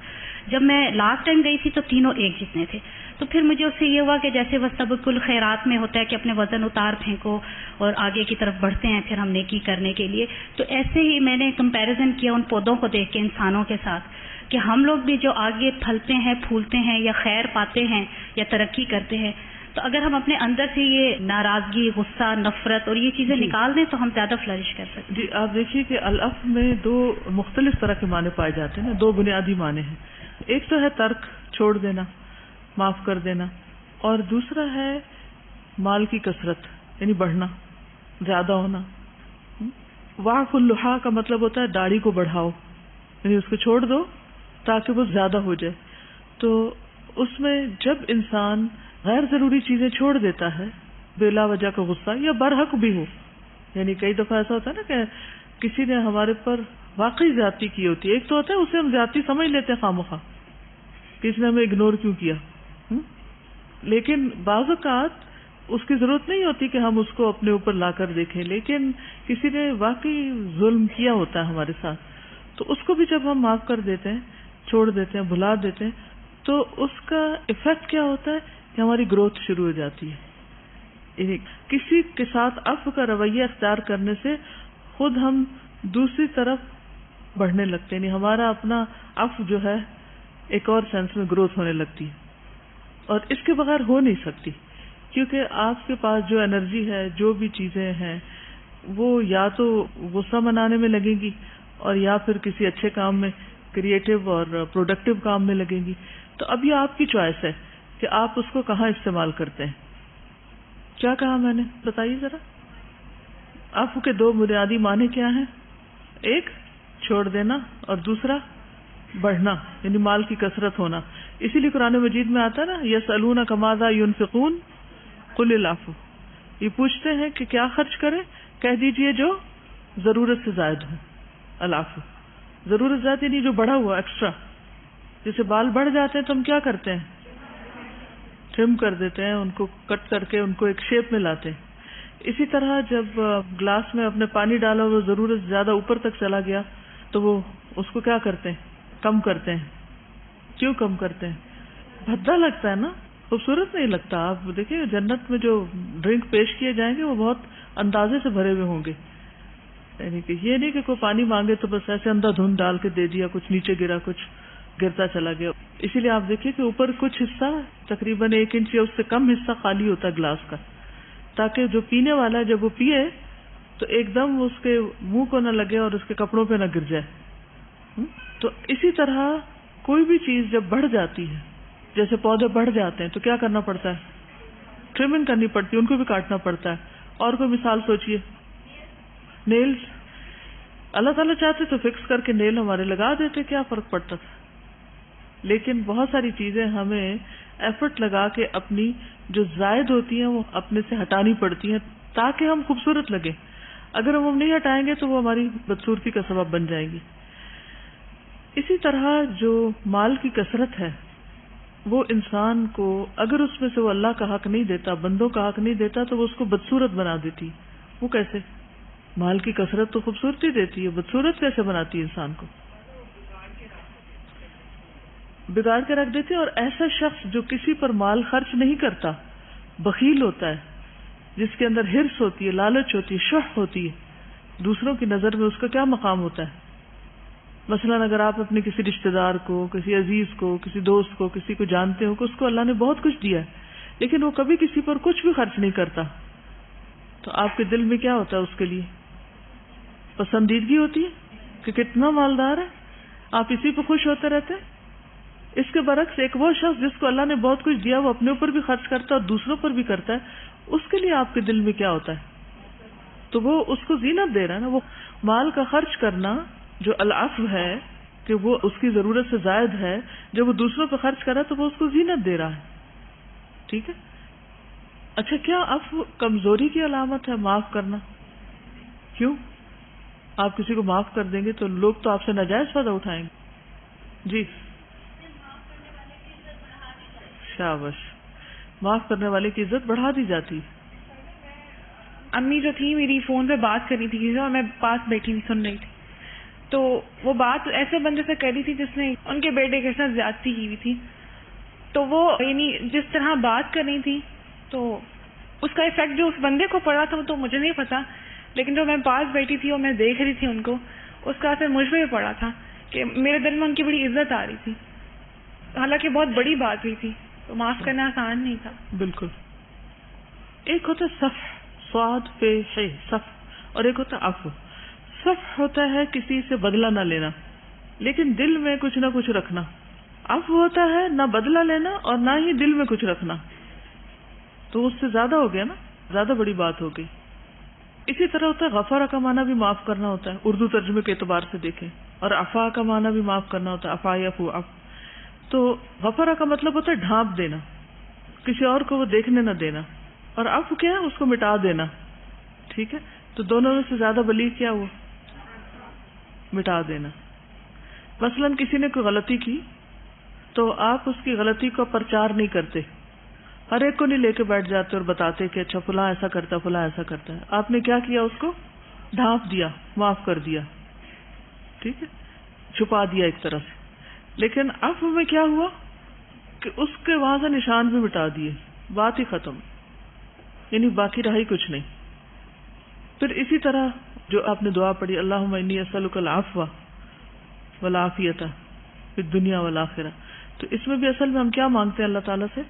جب میں لاسٹ ٹائم گئی تھی تو تینوں ایک جتنے تھے. تو پھر مجھے اس سے یہ ہوا کہ جیسے وسطبق الخیرات میں ہوتا ہے کہ اپنے وزن اتار پھینکو اور آگے کی طرف بڑھتے ہیں پھر ہم نیکی کرنے کے لیے, تو ایسے ہی میں نے کمپیریزن کیا ان پودوں کو دیکھ کے انسانوں کے ساتھ کہ ہم لوگ بھی جو آگے پھلتے ہیں پھولتے ہیں یا خیر پاتے ہیں یا ترقی کرتے ہیں, تو اگر ہم اپنے اندر سے یہ ناراضگی, غصہ, نفرت اور یہ چیزیں نکال دیں تو ہم زیادہ فلرش کر سکتے ہیں. جی, آپ دیکھیے کہ العفو میں 2 مختلف طرح کے معنی پائے جاتے ہیں, 2 بنیادی معنی ہیں. ایک تو ہے ترک, چھوڑ دینا, معاف کر دینا, اور دوسرا ہے مال کی کثرت یعنی بڑھنا, زیادہ ہونا. واعف اللحا کا مطلب ہوتا ہے داڑھی کو بڑھاؤ, یعنی اس کو چھوڑ دو تاکہ وہ زیادہ ہو جائے. تو اس میں جب انسان غیر ضروری چیزیں چھوڑ دیتا ہے بلا وجہ کا غصہ یا برحق بھی ہو, یعنی کئی دفعہ ایسا ہوتا ہے نا کہ کسی نے ہمارے پر واقعی زیادتی کی ہوتی ہے, ایک تو ہوتا ہے اسے ہم زیادتی سمجھ لیتے ہیں خواہ کسی نے ہمیں اگنور کیوں کیا, لیکن بعض اوقات اس کی ضرورت نہیں ہوتی کہ ہم اس کو اپنے اوپر لا کر دیکھیں, لیکن کسی نے واقعی ظلم کیا ہوتا ہے ہمارے ساتھ, تو اس کو بھی جب ہم معاف کر دیتے ہیں, چھوڑ دیتے ہیں, بھلا دیتے ہیں, تو اس کا ایفیکٹ کیا ہوتا ہے کہ ہماری گروتھ شروع ہو جاتی ہے. یعنی کسی کے ساتھ عفو کا رویہ اختیار کرنے سے خود ہم دوسری طرف بڑھنے لگتے ہیں, یعنی ہمارا اپنا عفو جو ہے ایک اور سینس میں گروتھ ہونے لگتی ہے, اور اس کے بغیر ہو نہیں سکتی, کیونکہ آپ کے پاس جو انرجی ہے, جو بھی چیزیں ہیں, وہ یا تو غصہ منانے میں لگیں گی اور یا پھر کسی اچھے کام میں, کریٹو اور پروڈکٹیو کام میں لگیں گی. تو اب یہ آپ کی چوائس ہے کہ آپ اس کو کہاں استعمال کرتے ہیں. کیا کہا میں نے, بتائیے ذرا. عفو کے 2 بنیادی معنی کیا ہیں؟ ایک چھوڑ دینا اور دوسرا بڑھنا یعنی مال کی کثرت ہونا. اسی لیے قرآن مجید میں آتا ہے نا, یسألونک ماذا ينفقون قل العفو, یہ پوچھتے ہیں کہ کیا خرچ کریں, کہہ دیجئے جو ضرورت سے زائد ہو. العفو ضرورت زائد یعنی جو بڑھا ہوا ایکسٹرا. جیسے بال بڑھ جاتے ہیں تو ہم کیا کرتے ہیں, ٹرم کر دیتے ہیں, ان کو کٹ کر کے ان کو ایک شیپ میں لاتے ہیں. اسی طرح جب گلاس میں اپنے پانی ڈالا وہ ضرورت زیادہ اوپر تک چلا گیا تو وہ اس کو کیا کرتے ہیں, کم کرتے ہیں. کیوں کم کرتے ہیں؟ بھدا لگتا ہے نا, خوبصورت نہیں لگتا. آپ دیکھیں جنت میں جو ڈرنک پیش کیے جائیں گے وہ بہت اندازے سے بھرے ہوئے ہوں گے, یعنی کہ یہ نہیں کہ کوئی پانی مانگے تو بس ایسے اندھا دھند ڈال کے دے دیا, کچھ نیچے گرا کچھ گرتا چلا گیا. اسی لیے آپ دیکھیے کہ اوپر کچھ حصہ تقریباً 1 انچ یا اس سے کم حصہ خالی ہوتا ہے گلاس کا, تاکہ جو پینے والا ہے جب وہ پیے تو ایک دم اس کے منہ کو نہ لگے اور اس کے کپڑوں پہ نہ گر جائے. تو اسی طرح کوئی بھی چیز جب بڑھ جاتی ہے, جیسے پودے بڑھ جاتے ہیں تو کیا کرنا پڑتا ہے, ٹریمنگ کرنی پڑتی ہے, ان کو بھی کاٹنا پڑتا ہے. اور کوئی مثال سوچئے, نیلز, اللہ تعالیٰ چاہتے تو فکس کر کے نیل ہمارے لگا دیتے, کیا فرق پڑتا تھا. لیکن بہت ساری چیزیں ہمیں ایفرٹ لگا کے اپنی جو زائد ہوتی ہیں وہ اپنے سے ہٹانی پڑتی ہیں تاکہ ہم خوبصورت لگیں. اگر ہم نہیں ہٹائیں گے تو وہ ہماری بدصورتی کا سبب بن جائیں گی. اسی طرح جو مال کی کثرت ہے وہ انسان کو اگر اس میں سے وہ اللہ کا حق نہیں دیتا, بندوں کا حق نہیں دیتا, تو وہ اس کو بدصورت بنا دیتی. وہ کیسے؟ مال کی کثرت تو خوبصورتی دیتی ہے, بدصورت کیسے بناتی ہے انسان کو؟ بگاڑ کے رکھ دیتے. اور ایسا شخص جو کسی پر مال خرچ نہیں کرتا, بخیل ہوتا ہے, جس کے اندر ہرس ہوتی ہے, لالچ ہوتی ہے, شح ہوتی ہے, دوسروں کی نظر میں اس کا کیا مقام ہوتا ہے. مثلا اگر آپ اپنے کسی رشتہ دار کو, کسی عزیز کو, کسی دوست کو, کسی کو جانتے ہو کہ اس کو اللہ نے بہت کچھ دیا ہے لیکن وہ کبھی کسی پر کچھ بھی خرچ نہیں کرتا, تو آپ کے دل میں کیا ہوتا ہے اس کے لیے؟ پسندیدگی ہوتی ہے کہ کتنا مالدار ہے، آپ اسی پہ خوش ہوتے رہتے ہیں. اس کے برعکس ایک وہ شخص جس کو اللہ نے بہت کچھ دیا، وہ اپنے اوپر بھی خرچ کرتا ہے اور دوسروں پر بھی کرتا ہے، اس کے لیے آپ کے دل میں کیا ہوتا ہے؟ تو وہ اس کو زینت دے رہا ہے نا. وہ مال کا خرچ کرنا جو العفو ہے کہ وہ اس کی ضرورت سے زائد ہے، جب وہ دوسروں پہ خرچ کر رہا ہے تو وہ اس کو زینت دے رہا ہے. ٹھیک ہے. اچھا، کیا عفو کمزوری کی علامت ہے معاف کرنا؟ کیوں؟ آپ کسی کو معاف کر دیں گے تو لوگ تو آپ سے ناجائز فائدہ اٹھائیں گے. جی شاباش، معاف کرنے والے کی عزت بڑھا دی جاتی. امی جو تھی میری فون پہ بات کر رہی تھی کسی سے، اور میں پاس بیٹھی ہوئی سن رہی تھی، تو وہ بات ایسے بندے سے کر رہی تھی جس نے ان کے بیٹے کے ساتھ زیادتی کی ہوئی تھی. تو وہ یعنی جس طرح بات کر رہی تھی تو اس کا افیکٹ جو اس بندے کو پڑا تھا وہ تو مجھے نہیں پتا، لیکن جو میں پاس بیٹھی تھی اور میں دیکھ رہی تھی ان کو، اس کا اثر مجھ پہ بھی پڑا تھا کہ میرے دل میں ان کی بڑی عزت آ رہی تھی، حالانکہ بہت بڑی بات ہوئی تھی. تو معاف کرنا آسان نہیں تھا. بالکل. ایک ہوتا ہے صف، صاد پہ ہے صف، اور ایک ہوتا ہے عفو. صف ہوتا ہے کسی سے بدلہ نہ لینا لیکن دل میں کچھ نہ کچھ رکھنا. عفو ہوتا ہے نہ بدلہ لینا اور نہ ہی دل میں کچھ رکھنا. تو اس سے زیادہ ہو گیا نا، زیادہ بڑی بات ہو گئی. اسی طرح ہوتا ہے غفارہ کا معنی بھی معاف کرنا ہوتا ہے، اردو ترجمے کے اعتبار سے دیکھیں. اور عفا کا معنی بھی معاف کرنا ہوتا ہے، عفا یعفو عفو. تو غفارہ کا مطلب ہوتا ہے ڈھانپ دینا، کسی اور کو وہ دیکھنے نہ دینا. اور عفو کیا ہے؟ اس کو مٹا دینا. ٹھیک ہے. تو دونوں میں سے زیادہ بلیغ کیا ہوا؟ مٹا دینا. مثلا کسی نے کوئی غلطی کی تو آپ اس کی غلطی کا پرچار نہیں کرتے، ہر ایک کو نہیں لے کے بیٹھ جاتے اور بتاتے کہ اچھا فلاں ایسا کرتا ہے، فلاں ایسا کرتا ہے. آپ نے کیا کیا؟ اس کو ڈھانپ دیا، معاف کر دیا. ٹھیک ہے، چھپا دیا ایک طرح سے. لیکن عفو میں کیا ہوا کہ اس کے وہاں سے نشان بھی مٹا دیے، بات ہی ختم، یعنی باقی رہا ہی کچھ نہیں. پھر اسی طرح جو آپ نے دعا پڑھی، اللہم انی اسألک العفو والعافیۃ فی الدنیا والآخرہ، تو اس میں بھی اصل میں ہم کیا مانگتے ہیں اللہ تعالیٰ سے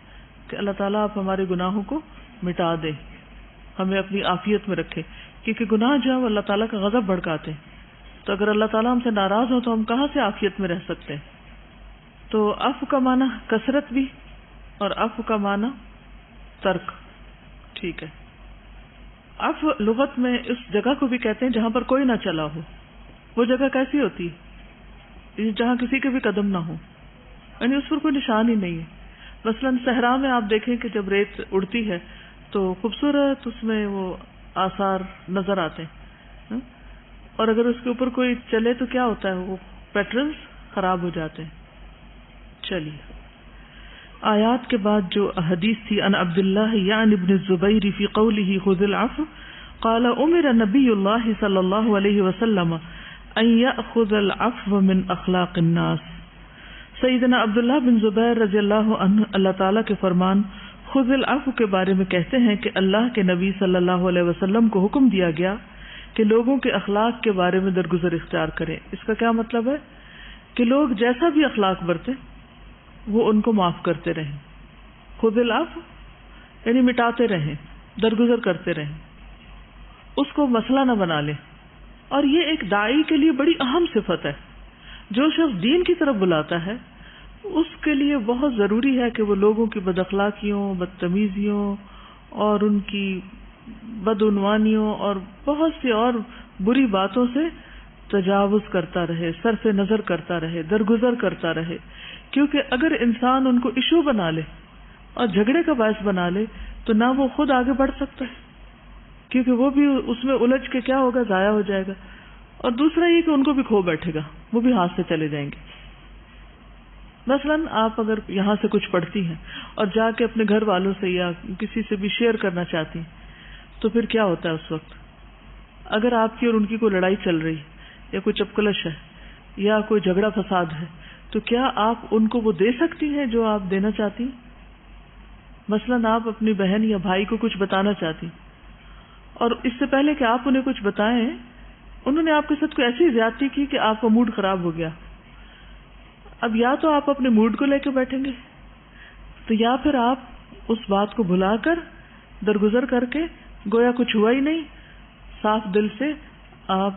کہ اللہ تعالیٰ آپ ہمارے گناہوں کو مٹا دیں، ہمیں اپنی عافیت میں رکھے. کیونکہ گناہ جو ہے وہ اللہ تعالیٰ کا غضب بھڑکاتے ہیں. تو اگر اللہ تعالیٰ ہم سے ناراض ہو تو ہم کہاں سے عافیت میں رہ سکتے ہیں. تو عفو کا معنی کثرت بھی، اور عفو کا معنی ترک. ٹھیک ہے. عفو لغت میں اس جگہ کو بھی کہتے ہیں جہاں پر کوئی نہ چلا ہو. وہ جگہ کیسی ہوتی ہے؟ جہاں کسی کے بھی قدم نہ ہو، یعنی اس پر کوئی نشان ہی نہیں ہے. مثلاً صحرا میں آپ دیکھیں کہ جب ریت اڑتی ہے تو خوبصورت اس میں وہ آثار نظر آتے ہیں، اور اگر اس کے اوپر کوئی چلے تو کیا ہوتا ہے؟ وہ پیٹرنز خراب ہو جاتے ہیں. چلیے آیات کے بعد جو حدیث تھی، ان عبداللہ یعنی ابن الزبیر فی قولہ خذ العفو قال امر نبی اللہ صلی اللہ علیہ وسلم ان یأخذ العفو من اخلاق الناس. سیدنا عبداللہ بن زبیر رضی اللہ عنہ اللہ تعالیٰ کے فرمان خذ العفو کے بارے میں کہتے ہیں کہ اللہ کے نبی صلی اللہ علیہ وسلم کو حکم دیا گیا کہ لوگوں کے اخلاق کے بارے میں درگزر اختیار کریں. اس کا کیا مطلب ہے؟ کہ لوگ جیسا بھی اخلاق برتیں وہ ان کو معاف کرتے رہیں. خذ العفو یعنی مٹاتے رہیں، درگزر کرتے رہیں، اس کو مسئلہ نہ بنا لیں. اور یہ ایک داعی کے لیے بڑی اہم صفت ہے. جو شخص دین کی طرف بلاتا ہے اس کے لیے بہت ضروری ہے کہ وہ لوگوں کی بد اخلاقیوں، بدتمیزیوں اور ان کی بدعنوانیوں اور بہت سی اور بری باتوں سے تجاوز کرتا رہے، صرف نظر کرتا رہے، درگزر کرتا رہے. کیونکہ اگر انسان ان کو ایشو بنا لے اور جھگڑے کا باعث بنا لے تو نہ وہ خود آگے بڑھ سکتا ہے، کیونکہ وہ بھی اس میں الجھ کے کیا ہوگا، ضائع ہو جائے گا. اور دوسرا یہ کہ ان کو بھی کھو بیٹھے گا، وہ بھی ہاتھ سے چلے جائیں گے. مثلا آپ اگر یہاں سے کچھ پڑھتی ہیں اور جا کے اپنے گھر والوں سے یا کسی سے بھی شیئر کرنا چاہتی ہیں تو پھر کیا ہوتا ہے اس وقت؟ اگر آپ کی اور ان کی کوئی لڑائی چل رہی یا کوئی چپکلش ہے یا کوئی جھگڑا فساد ہے تو کیا آپ ان کو وہ دے سکتی ہیں جو آپ دینا چاہتی ہیں؟ مثلا آپ اپنی بہن یا بھائی کو کچھ بتانا چاہتی اور اس سے پہلے کہ آپ انہیں کچھ بتائیں انہوں نے آپ کے ساتھ کوئی ایسی زیادتی کی کہ آپ کا موڈ خراب ہو گیا. اب یا تو آپ اپنے موڈ کو لے کے بیٹھیں گے تو یا پھر آپ اس بات کو بھلا کر درگزر کر کے گویا کچھ ہوا ہی نہیں. صاف دل سے آپ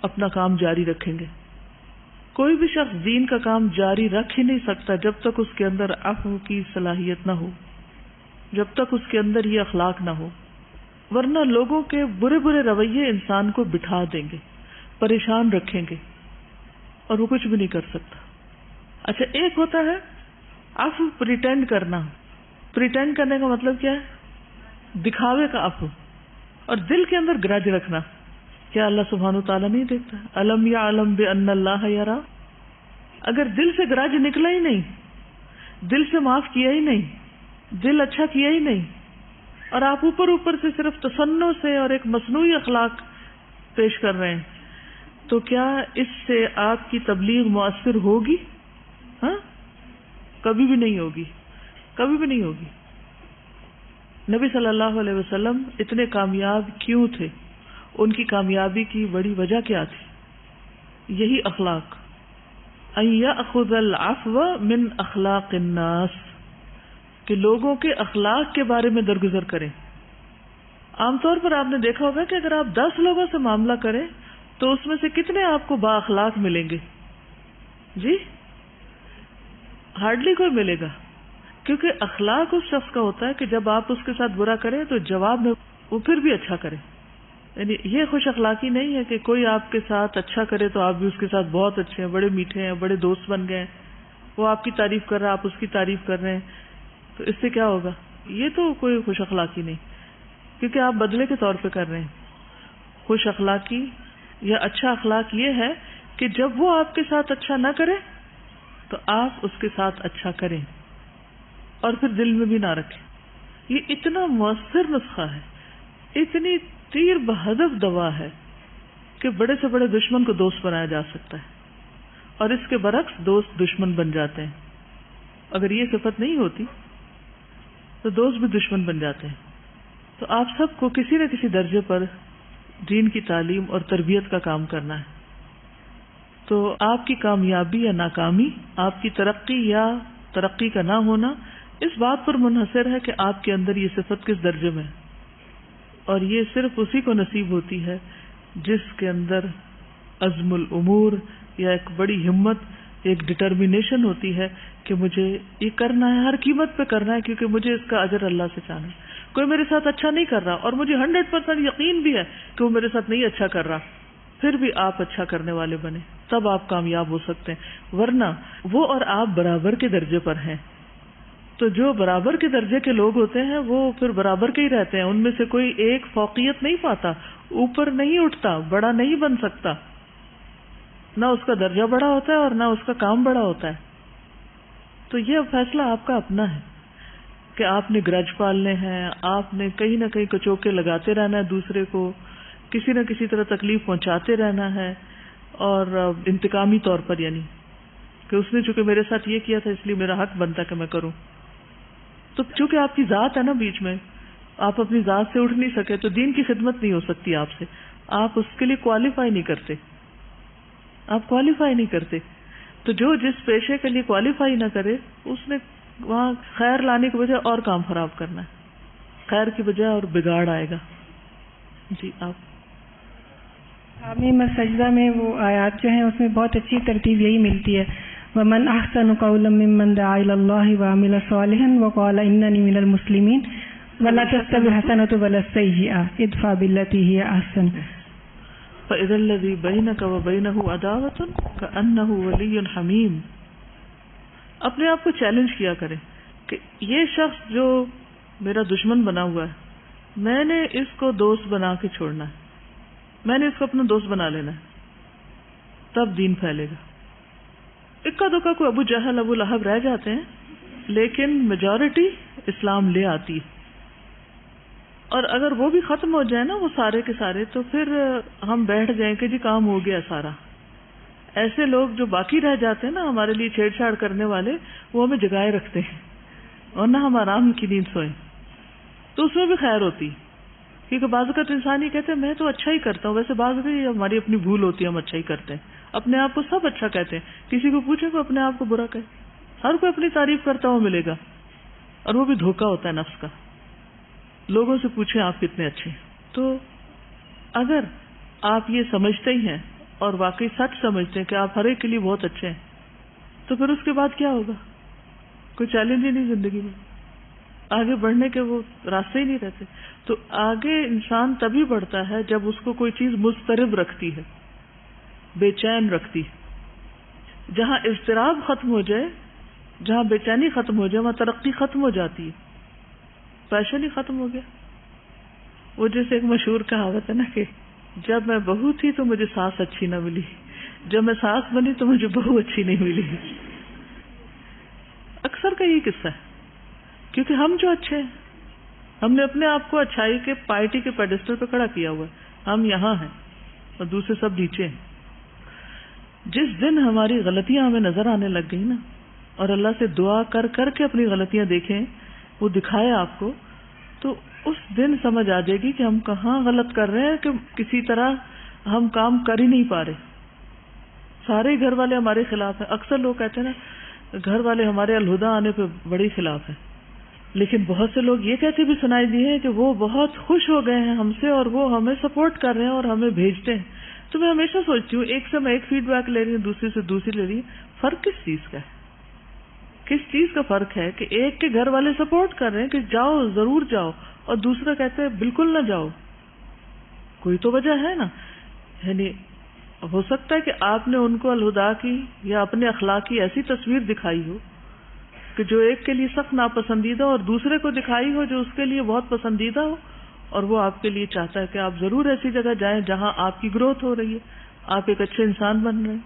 اپنا کام جاری رکھیں گے. کوئی بھی شخص دین کا کام جاری رکھ ہی نہیں سکتا جب تک اس کے اندر عفو کی صلاحیت نہ ہو، جب تک اس کے اندر یہ اخلاق نہ ہو، ورنہ لوگوں کے برے برے رویے انسان کو بٹھا دیں گے، پریشان رکھیں گے اور وہ کچھ بھی نہیں کر سکتا. اچھا، ایک ہوتا ہے عفو پریٹینڈ کرنا. پریٹینڈ کرنے کا مطلب کیا ہے؟ دکھاوے کا عفو. اور دل کے اندر گرج رکھنا. کیا اللہ سبحانہ و تعالیٰ نہیں دیکھتا؟ الم یعلم بان اللہ یرا. اگر دل سے گرج نکلا ہی نہیں، دل سے معاف کیا ہی نہیں، دل اچھا کیا ہی نہیں، اور آپ اوپر اوپر سے صرف تصنع سے اور ایک مصنوعی اخلاق پیش کر رہے ہیں، تو کیا اس سے آپ کی تبلیغ مؤثر ہوگی؟ ہاں، کبھی بھی نہیں ہوگی، کبھی بھی نہیں ہوگی. نبی صلی اللہ علیہ وسلم اتنے کامیاب کیوں تھے؟ ان کی کامیابی کی بڑی وجہ کیا تھی؟ یہی اخلاق. ان یأخذ العفو من اخلاق الناس، کہ لوگوں کے اخلاق کے بارے میں درگزر کریں. عام طور پر آپ نے دیکھا ہوگا کہ اگر آپ 10 لوگوں سے معاملہ کریں تو اس میں سے کتنے آپ کو با اخلاق ملیں گے؟ جی ہارڈلی کوئی ملے گا. کیونکہ اخلاق اس شخص کا ہوتا ہے کہ جب آپ اس کے ساتھ برا کریں تو جواب میں وہ پھر بھی اچھا کرے. یعنی یہ خوش اخلاقی نہیں ہے کہ کوئی آپ کے ساتھ اچھا کرے تو آپ بھی اس کے ساتھ بہت اچھے ہیں، بڑے میٹھے ہیں، بڑے دوست بن گئے ہیں، وہ آپ کی تعریف کر رہا ہے، آپ اس کی تعریف کر رہے ہیں، تو اس سے کیا ہوگا؟ یہ تو کوئی خوش اخلاقی نہیں، کیونکہ آپ بدلے کے طور پہ کر رہے ہیں. خوش اخلاقی یا اچھا اخلاق یہ ہے کہ جب وہ آپ کے ساتھ اچھا نہ کرے تو آپ اس کے ساتھ اچھا کریں اور پھر دل میں بھی نہ رکھیں. یہ اتنا مؤثر نسخہ ہے، اتنی تیر بہدف دوا ہے کہ بڑے سے بڑے دشمن کو دوست بنایا جا سکتا ہے، اور اس کے برعکس دوست دشمن بن جاتے ہیں. اگر یہ صفت نہیں ہوتی تو دوست بھی دشمن بن جاتے ہیں. تو آپ سب کو کسی نہ کسی درجے پر دین کی تعلیم اور تربیت کا کام کرنا ہے. تو آپ کی کامیابی یا ناکامی، آپ کی ترقی یا ترقی کا نہ ہونا اس بات پر منحصر ہے کہ آپ کے اندر یہ صفت کس درجے میں ہے. اور یہ صرف اسی کو نصیب ہوتی ہے جس کے اندر عزم الامور یا ایک بڑی ہمت، ایک ڈٹرمینیشن ہوتی ہے کہ مجھے یہ کرنا ہے، ہر قیمت پہ کرنا ہے، کیونکہ مجھے اس کا اجر اللہ سے چاہنا ہے. کوئی میرے ساتھ اچھا نہیں کر رہا اور مجھے 100% یقین بھی ہے کہ وہ میرے ساتھ نہیں اچھا کر رہا، پھر بھی آپ اچھا کرنے والے بنے، تب آپ کامیاب ہو سکتے ہیں. ورنہ وہ اور آپ برابر کے درجے پر ہیں. تو جو برابر کے درجے کے لوگ ہوتے ہیں وہ پھر برابر کے ہی رہتے ہیں، ان میں سے کوئی ایک فوقیت نہیں پاتا، اوپر نہیں اٹھتا، بڑا نہیں بن سکتا. نہ اس کا درجہ بڑا ہوتا ہے اور نہ اس کا کام بڑا ہوتا ہے. تو یہ فیصلہ آپ کا اپنا ہے کہ آپ نے گرج پالنے ہیں، آپ نے کہیں نہ کہیں کچوکے لگاتے رہنا ہے، دوسرے کو کسی نہ کسی طرح تکلیف پہنچاتے رہنا ہے، اور انتقامی طور پر، یعنی کہ اس نے چونکہ میرے ساتھ یہ کیا تھا اس لیے میرا حق بنتا کہ میں کروں. تو چونکہ آپ کی ذات ہے نا بیچ میں، آپ اپنی ذات سے اٹھ نہیں سکے تو دین کی خدمت نہیں ہو سکتی آپ سے. آپ اس کے لیے کوالیفائی نہیں کرتے، آپ کوالیفائی نہیں کرتے. تو جو جس پیشے کے لیے کوالیفائی نہ کرے اس نے وہاں خیر لانے کی بجائے اور کام خراب کرنا ہے، خیر کی بجائے اور بگاڑ آئے گا. جی آپ آمین سجدہ میں وہ آیات جو ہیں اس میں بہت اچھی ترتیب یہی ملتی ہے، وَمَنْ أَحْسَنُ قَوْلًا مِّمَّنْ دَعَا إِلَى اللَّهِ وَعَمِلَ صَالِحًا وَقَالَ إِنَّنِي مِنَ الْمُسْلِمِينَ وَلَا تَسْتَوِي الْحَسَنَةُ وَلَا السَّيِّئَةُ ادْفَعْ بِالَّتِي هِيَ أَحْسَنُ فَإِذَا الَّذِي بَيْنَكَ وَبَيْنَهُ عَدَاوَةٌ كَأَنَّهُ وَلِيٌّ حَمِيمٌ. اپنے آپ کو چیلنج کیا کریں کہ یہ شخص جو میرا دشمن بنا ہوا ہے، میں نے اس کو دوست بنا کے چھوڑنا ہے، میں نے اس کو اپنا دوست بنا لینا ہے، تب دین پھیلے گا. اکا دکا کوئی ابو جہل ابو لہب رہ جاتے ہیں لیکن میجورٹی اسلام لے آتی ہے. اور اگر وہ بھی ختم ہو جائے نا وہ سارے کے سارے، تو پھر ہم بیٹھ جائیں کہ جی کام ہو گیا سارا. ایسے لوگ جو باقی رہ جاتے ہیں نا ہمارے لیے چھیڑ چھاڑ کرنے والے، وہ ہمیں جگائے رکھتے ہیں اور نہ ہم آرام کی نیند سوئیں، تو اس میں بھی خیر ہوتی. کیونکہ بعض اوقات انسان یہ کہتے ہیں میں تو اچھا ہی کرتا ہوں، ویسے بعض اوقات یہ ہماری اپنی بھول ہوتی ہے، ہم اچھا ہی کرتے ہیں، اپنے آپ کو سب اچھا کہتے ہیں. کسی کو پوچھے تو اپنے آپ کو برا کہے، ہر کوئی اپنی تعریف کرتا ہوا ملے گا، اور وہ بھی دھوکہ ہوتا ہے نفس کا. لوگوں سے پوچھیں آپ کتنے اچھے ہیں. تو اگر آپ یہ سمجھتے ہی ہیں اور واقعی سچ سمجھتے ہیں کہ آپ ہر ایک کے لیے بہت اچھے ہیں, تو پھر اس کے بعد کیا ہوگا؟ کوئی چیلنج ہی نہیں زندگی میں, آگے بڑھنے کے وہ راستے ہی نہیں رہتے. تو آگے انسان تبھی بڑھتا ہے جب اس کو کوئی چیز مضطرب رکھتی ہے, بے چین رکھتی ہے. جہاں اضطراب ختم ہو جائے, جہاں بے چینی ختم ہو جائے, وہاں ترقی ختم ہو جاتی ہے, پیشن ہی ختم ہو گیا. وہ جیسے ایک مشہور کہاوت ہے نا کہ جب میں بہو تھی تو مجھے ساس اچھی نہ ملی, جب میں ساس بنی تو مجھے بہو اچھی نہیں ملی. اکثر کا یہ قصہ ہے, کیونکہ ہم جو اچھے ہیں, ہم نے اپنے آپ کو اچھائی کے پائٹی کے پیڈسٹل پہ کھڑا کیا ہوا ہے, ہم یہاں ہیں اور دوسرے سب نیچے ہیں. جس دن ہماری غلطیاں ہمیں نظر آنے لگ گئی نا, اور اللہ سے دعا کر کر کے اپنی غلطیاں دیکھیں, وہ دکھائے آپ کو, تو اس دن سمجھ آ جائے گی کہ ہم کہاں غلط کر رہے ہیں, کہ کسی طرح ہم کام کر ہی نہیں پا رہے. سارے گھر والے ہمارے خلاف ہیں. اکثر لوگ کہتے ہیں نا گھر والے ہمارے الہدیٰ آنے پہ بڑی خلاف ہیں, لیکن بہت سے لوگ یہ کہتے بھی سنائی دیے ہیں کہ وہ بہت خوش ہو گئے ہیں ہم سے اور وہ ہمیں سپورٹ کر رہے ہیں اور ہمیں بھیجتے ہیں. تو میں ہمیشہ سوچتی ہوں, ایک سے میں ایک فیڈ بیک لے رہی ہوں, دوسری سے دوسری لے رہی ہوں, فرق کس چیز کا ہے؟ کس چیز کا فرق ہے کہ ایک کے گھر والے سپورٹ کر رہے ہیں کہ جاؤ ضرور جاؤ, اور دوسرا کہتے ہیں بالکل نہ جاؤ؟ کوئی تو وجہ ہے نا. یعنی ہو سکتا ہے کہ آپ نے ان کو الہدیٰ کی یا اپنے اخلاق کی ایسی تصویر دکھائی ہو کہ جو ایک کے لیے سخت ناپسندیدہ, اور دوسرے کو دکھائی ہو جو اس کے لیے بہت پسندیدہ ہو, اور وہ آپ کے لیے چاہتا ہے کہ آپ ضرور ایسی جگہ جائیں جہاں آپ کی گروتھ ہو رہی ہے, آپ ایک اچھے انسان بن رہے ہیں.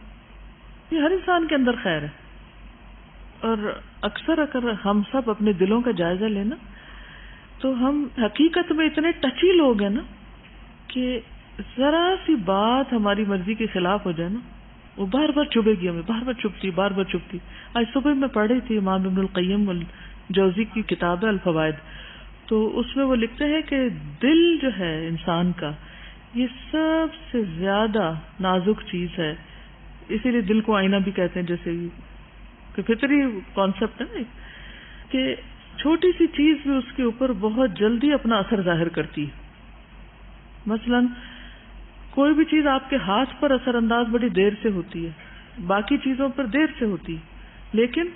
یہ ہر انسان کے اندر خیر ہے. اور اکثر اگر ہم سب اپنے دلوں کا جائزہ لینا تو ہم حقیقت میں اتنے ٹچی لوگ ہیں نا کہ ذرا سی بات ہماری مرضی کے خلاف ہو جائے نا, وہ بار بار چبھے گی ہمیں, بار بار چبھتی. آج صبح میں پڑھ رہی تھی امام ابن القیم الجوزی کی کتاب ہے الفوائد, تو اس میں وہ لکھتے ہیں کہ دل جو ہے انسان کا یہ سب سے زیادہ نازک چیز ہے. اسی لیے دل کو آئینہ بھی کہتے ہیں, جیسے کہ فطری کانسیپٹ ہے نا کہ چھوٹی سی چیز بھی اس کے اوپر بہت جلدی اپنا اثر ظاہر کرتی ہے. مثلاً کوئی بھی چیز آپ کے ہاتھ پر اثر انداز بڑی دیر سے ہوتی ہے, باقی چیزوں پر دیر سے ہوتی, لیکن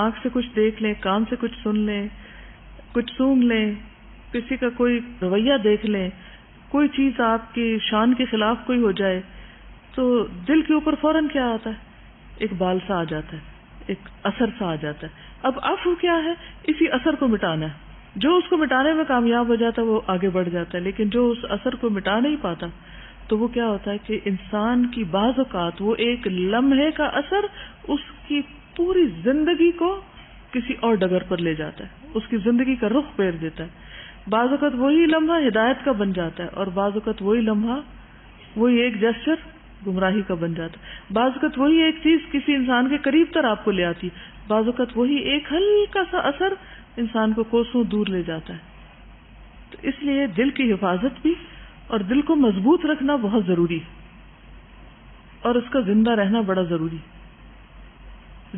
آنکھ سے کچھ دیکھ لیں, کان سے کچھ سن لیں, کچھ سونگھ لیں, کسی کا کوئی رویہ دیکھ لیں, کوئی چیز آپ کی شان کے خلاف کوئی ہو جائے تو دل کے اوپر فوراً کیا آتا ہے؟ ایک بال سا آ جاتا ہے, ایک اثر سا آ جاتا ہے. اب عفو کیا ہے؟ اسی اثر کو مٹانا ہے. جو اس کو مٹانے میں کامیاب ہو جاتا ہے وہ آگے بڑھ جاتا ہے, لیکن جو اس اثر کو مٹا نہیں پاتا تو وہ کیا ہوتا ہے کہ انسان کی بعض اوقات وہ ایک لمحے کا اثر اس کی پوری زندگی کو کسی اور ڈگر پر لے جاتا ہے, اس کی زندگی کا رخ پھیر دیتا ہے. بعض اوقات وہی لمحہ ہدایت کا بن جاتا ہے, اور بعض اوقات وہی لمحہ وہی ایک جسچر گمراہی کا بن جاتا ہے. بعض اوقات وہی ایک چیز کسی انسان کے قریب تر آپ کو لے آتی, بعض اوقات وہی ایک ہلکا سا اثر انسان کو کوسوں دور لے جاتا ہے. تو اس لیے دل کی حفاظت بھی اور دل کو مضبوط رکھنا بہت ضروری ہے, اور اس کا زندہ رہنا بڑا ضروری.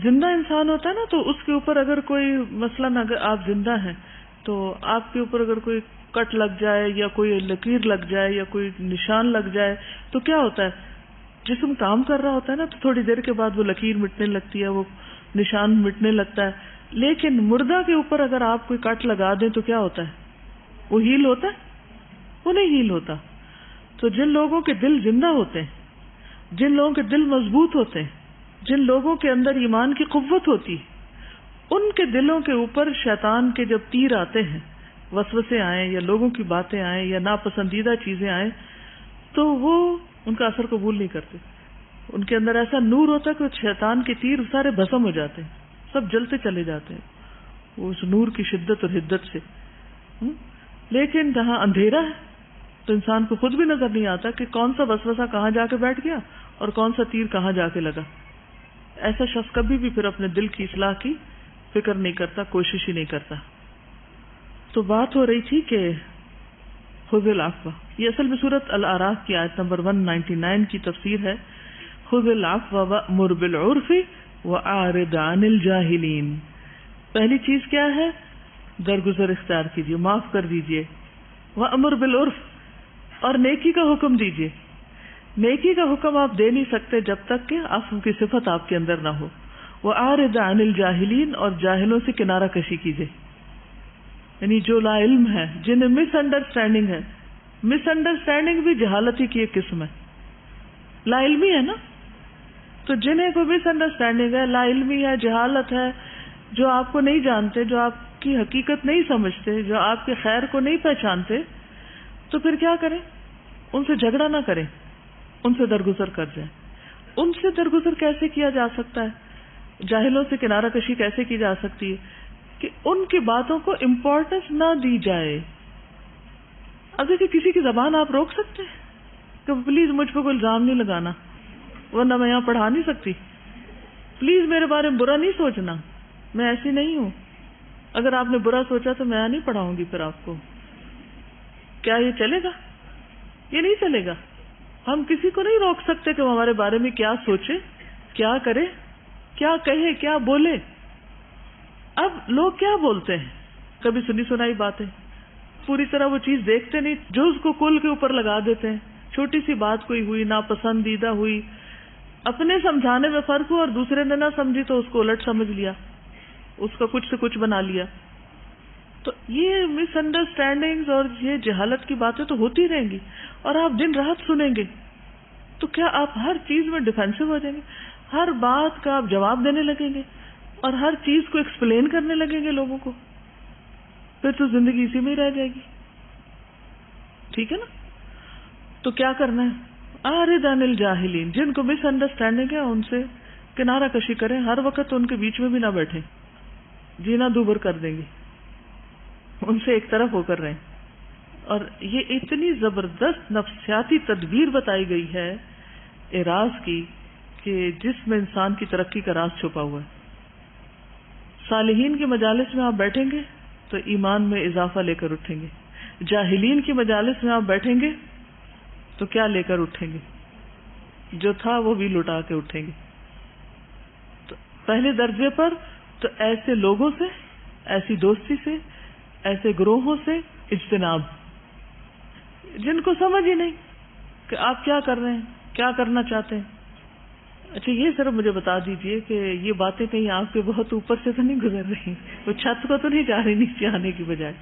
زندہ انسان ہوتا ہے نا, تو اس کے اوپر اگر کوئی مثلاً اگر آپ زندہ ہیں تو آپ کے اوپر اگر کوئی کٹ لگ جائے یا کوئی لکیر لگ جائے یا کوئی نشان لگ جائے تو کیا ہوتا ہے؟ جسم کام کر رہا ہوتا ہے نا, تو تھوڑی دیر کے بعد وہ لکیر مٹنے لگتی ہے, وہ نشان مٹنے لگتا ہے. لیکن مردہ کے اوپر اگر آپ کوئی کٹ لگا دیں تو کیا ہوتا ہے؟ وہ ہیل ہوتا ہے؟ وہ نہیں ہیل ہوتا. تو جن لوگوں کے دل زندہ ہوتے ہیں, جن لوگوں کے دل مضبوط ہوتے ہیں, جن لوگوں کے اندر ایمان کی قوت ہوتی, ان کے دلوں کے اوپر شیطان کے جب تیر آتے ہیں, وسوسے آئیں یا لوگوں کی باتیں آئیں یا ناپسندیدہ چیزیں آئیں, تو وہ ان کا اثر قبول نہیں کرتے. ان کے اندر ایسا نور ہوتا ہے کہ شیطان کے تیر سارے بھسم ہو جاتے ہیں, سب جلتے چلے جاتے ہیں وہ اس نور کی شدت اور حدت سے. لیکن جہاں اندھیرا ہے تو انسان کو خود بھی نظر نہیں آتا کہ کون سا وسوسہ کہاں جا کے بیٹھ گیا اور کون سا تیر کہاں جا کے لگا. ایسا شخص کبھی بھی پھر اپنے دل کی اصلاح کی فکر نہیں کرتا, کوشش ہی نہیں کرتا. تو بات ہو رہی تھی کہ خذ العفو, یہ اصل میں سورۃ الاعراف کی آیت نمبر 199 کی تفسیر ہے. خذ العفو وأمر بالعرف وأعرض عن الجاہلین. پہلی چیز کیا ہے؟ درگزر اختیار کیجیے، معاف کر دیجیے. وَأْمُرْ بِالْعُرْفِ، اور نیکی کا حکم دیجیے. نیکی کا حکم آپ دے نہیں سکتے جب تک کہ عفو کی صفت آپ کے اندر نہ ہو. وَأَعْرِضْ عَنِ الْجَاهِلِينَ، اور جاہلوں سے کنارہ کشی کیجیے. یعنی جو لا علم ہے، جنہیں مس انڈرسٹینڈنگ ہے. مس انڈرسٹینڈنگ بھی جہالت ہی کی ایک قسم ہے. لا علمی ہے نا، تو جنہیں کوئی مس انڈرسٹینڈنگ ہے، لا علمی ہے، جہالت ہے، جو آپ کو نہیں جانتے، جو آپ کی حقیقت نہیں سمجھتے، جو آپ کے خیر کو نہیں پہچانتے، تو پھر کیا کریں؟ ان سے جھگڑا نہ کریں، ان سے درگزر کر جائیں. ان سے درگزر کیسے کیا جا سکتا ہے؟ جاہلوں سے کنارہ کشی کیسے کی جا سکتی ہے؟ کہ ان کی باتوں کو امپورٹنس نہ دی جائے. اب دیکھیں کسی کی زبان آپ روک سکتے ہیں کہ پلیز مجھ پہ کوئی الزام نہیں لگانا ورنہ میں یہاں پڑھا نہیں سکتی، پلیز میرے بارے میں برا نہیں سوچنا، میں ایسی نہیں ہوں، اگر آپ نے برا سوچا تو میں یہاں نہیں پڑھاؤں گی. پھر آپ کو کیا یہ چلے گا؟ یہ نہیں چلے گا. ہم کسی کو نہیں روک سکتے کہ وہ ہمارے بارے میں کیا سوچے، کیا کرے، کیا کہے، کیا بولے. اب لوگ کیا بولتے ہیں، کبھی سنی سنائی باتیں، پوری طرح وہ چیز دیکھتے نہیں، جو اس کو کل کے اوپر لگا دیتے ہیں. چھوٹی سی بات کوئی ہوئی، ناپسندیدہ ہوئی، اپنے سمجھانے میں فرق ہوا اور دوسرے نے نہ سمجھی تو اس کو الٹ سمجھ لیا، اس کا کچھ سے کچھ بنا لیا. تو یہ مس انڈرسٹینڈنگز اور یہ جہالت کی باتیں تو ہوتی رہیں گی، اور آپ دن رات سنیں گے. تو کیا آپ ہر چیز میں ڈیفینسو ہو جائیں گے؟ ہر بات کا آپ جواب دینے لگیں گے اور ہر چیز کو ایکسپلین کرنے لگیں گے لوگوں کو؟ پھر تو زندگی اسی میں ہی رہ جائے گی. ٹھیک ہے نا؟ تو کیا کرنا ہے؟ اعرض عن الجاہلین، جن کو مس انڈرسٹینڈنگ ہے ان سے کنارہ کشی کریں. ہر وقت ان کے بیچ میں بھی نہ بیٹھیں، جینا دوبر کر دیں گے، ان سے ایک طرف ہو کر رہیں. اور یہ اتنی زبردست نفسیاتی تدبیر بتائی گئی ہے اعراض کی کہ جس میں انسان کی ترقی کا راز چھپا ہوا ہے. صالحین کی مجالس میں آپ بیٹھیں گے تو ایمان میں اضافہ لے کر اٹھیں گے. جاہلین کی مجالس میں آپ بیٹھیں گے تو کیا لے کر اٹھیں گے؟ جو تھا وہ بھی لٹا کے اٹھیں گے. تو پہلے درجے پر تو ایسے لوگوں سے، ایسی دوستی سے، ایسے گروہوں سے اجتناب، جن کو سمجھ ہی نہیں کہ آپ کیا کر رہے ہیں، کیا کرنا چاہتے ہیں. اچھا یہ صرف مجھے بتا دیجئے کہ یہ باتیں کہیں آپ کے بہت اوپر سے تو نہیں گزر رہی، وہ چھت کو تو نہیں جا رہی نیچے آنے کی بجائے؟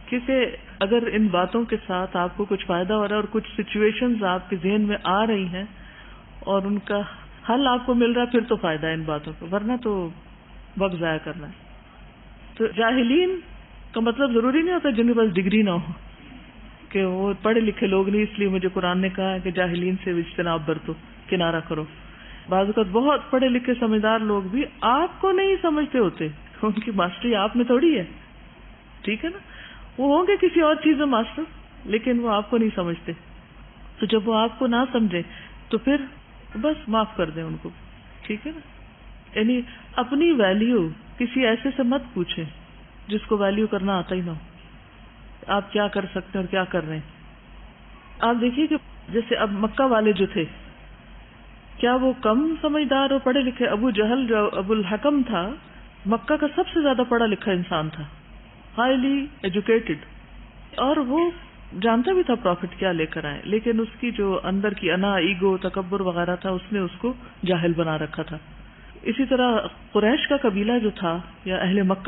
کیونکہ اگر ان باتوں کے ساتھ آپ کو کچھ فائدہ ہو رہا ہے اور کچھ سچویشنز آپ کے ذہن میں آ رہی ہیں اور ان کا حل آپ کو مل رہا ہے، پھر تو فائدہ ہے ان باتوں کو، ورنہ تو وقت ضائع کرنا ہے. تو جاہلین کا مطلب ضروری نہیں ہوتا جن کے پاس ڈگری نہ ہو کہ وہ پڑھے لکھے لوگ نہیں، اس لیے مجھے قرآن نے کہا ہے کہ جاہلین سے اجتناب برتو، کنارہ کرو. بعض اوقات بہت پڑھے لکھے سمجھدار لوگ بھی آپ کو نہیں سمجھتے ہوتے، ان کی ماسٹری آپ میں تھوڑی ہے. ٹھیک ہے نا؟ وہ ہوں گے کسی اور چیز میں ماسٹر، لیکن وہ آپ کو نہیں سمجھتے. تو جب وہ آپ کو نہ سمجھے تو پھر بس معاف کر دیں ان کو. ٹھیک ہے نا؟ یعنی اپنی ویلیو کسی ایسے سے مت پوچھیں جس کو ویلیو کرنا آتا ہی نہ ہو. آپ کیا کر سکتے ہیں اور کیا کر رہے ہیں. آپ دیکھیے کہ جیسے اب مکہ والے جو تھے، کیا وہ کم سمجھدار اور پڑھے لکھے؟ ابو جہل جو ابو الحکم تھا، مکہ کا سب سے زیادہ پڑھا لکھا انسان تھا، ہائیلی ایجوکیٹڈ، اور وہ جانتا بھی تھا پروفٹ کیا لے کر آئے، لیکن اس کی جو اندر کی انا، ایگو، تکبر وغیرہ تھا، اس نے اس کو جاہل بنا رکھا تھا. اسی طرح قریش کا قبیلہ جو تھا یا اہل مکہ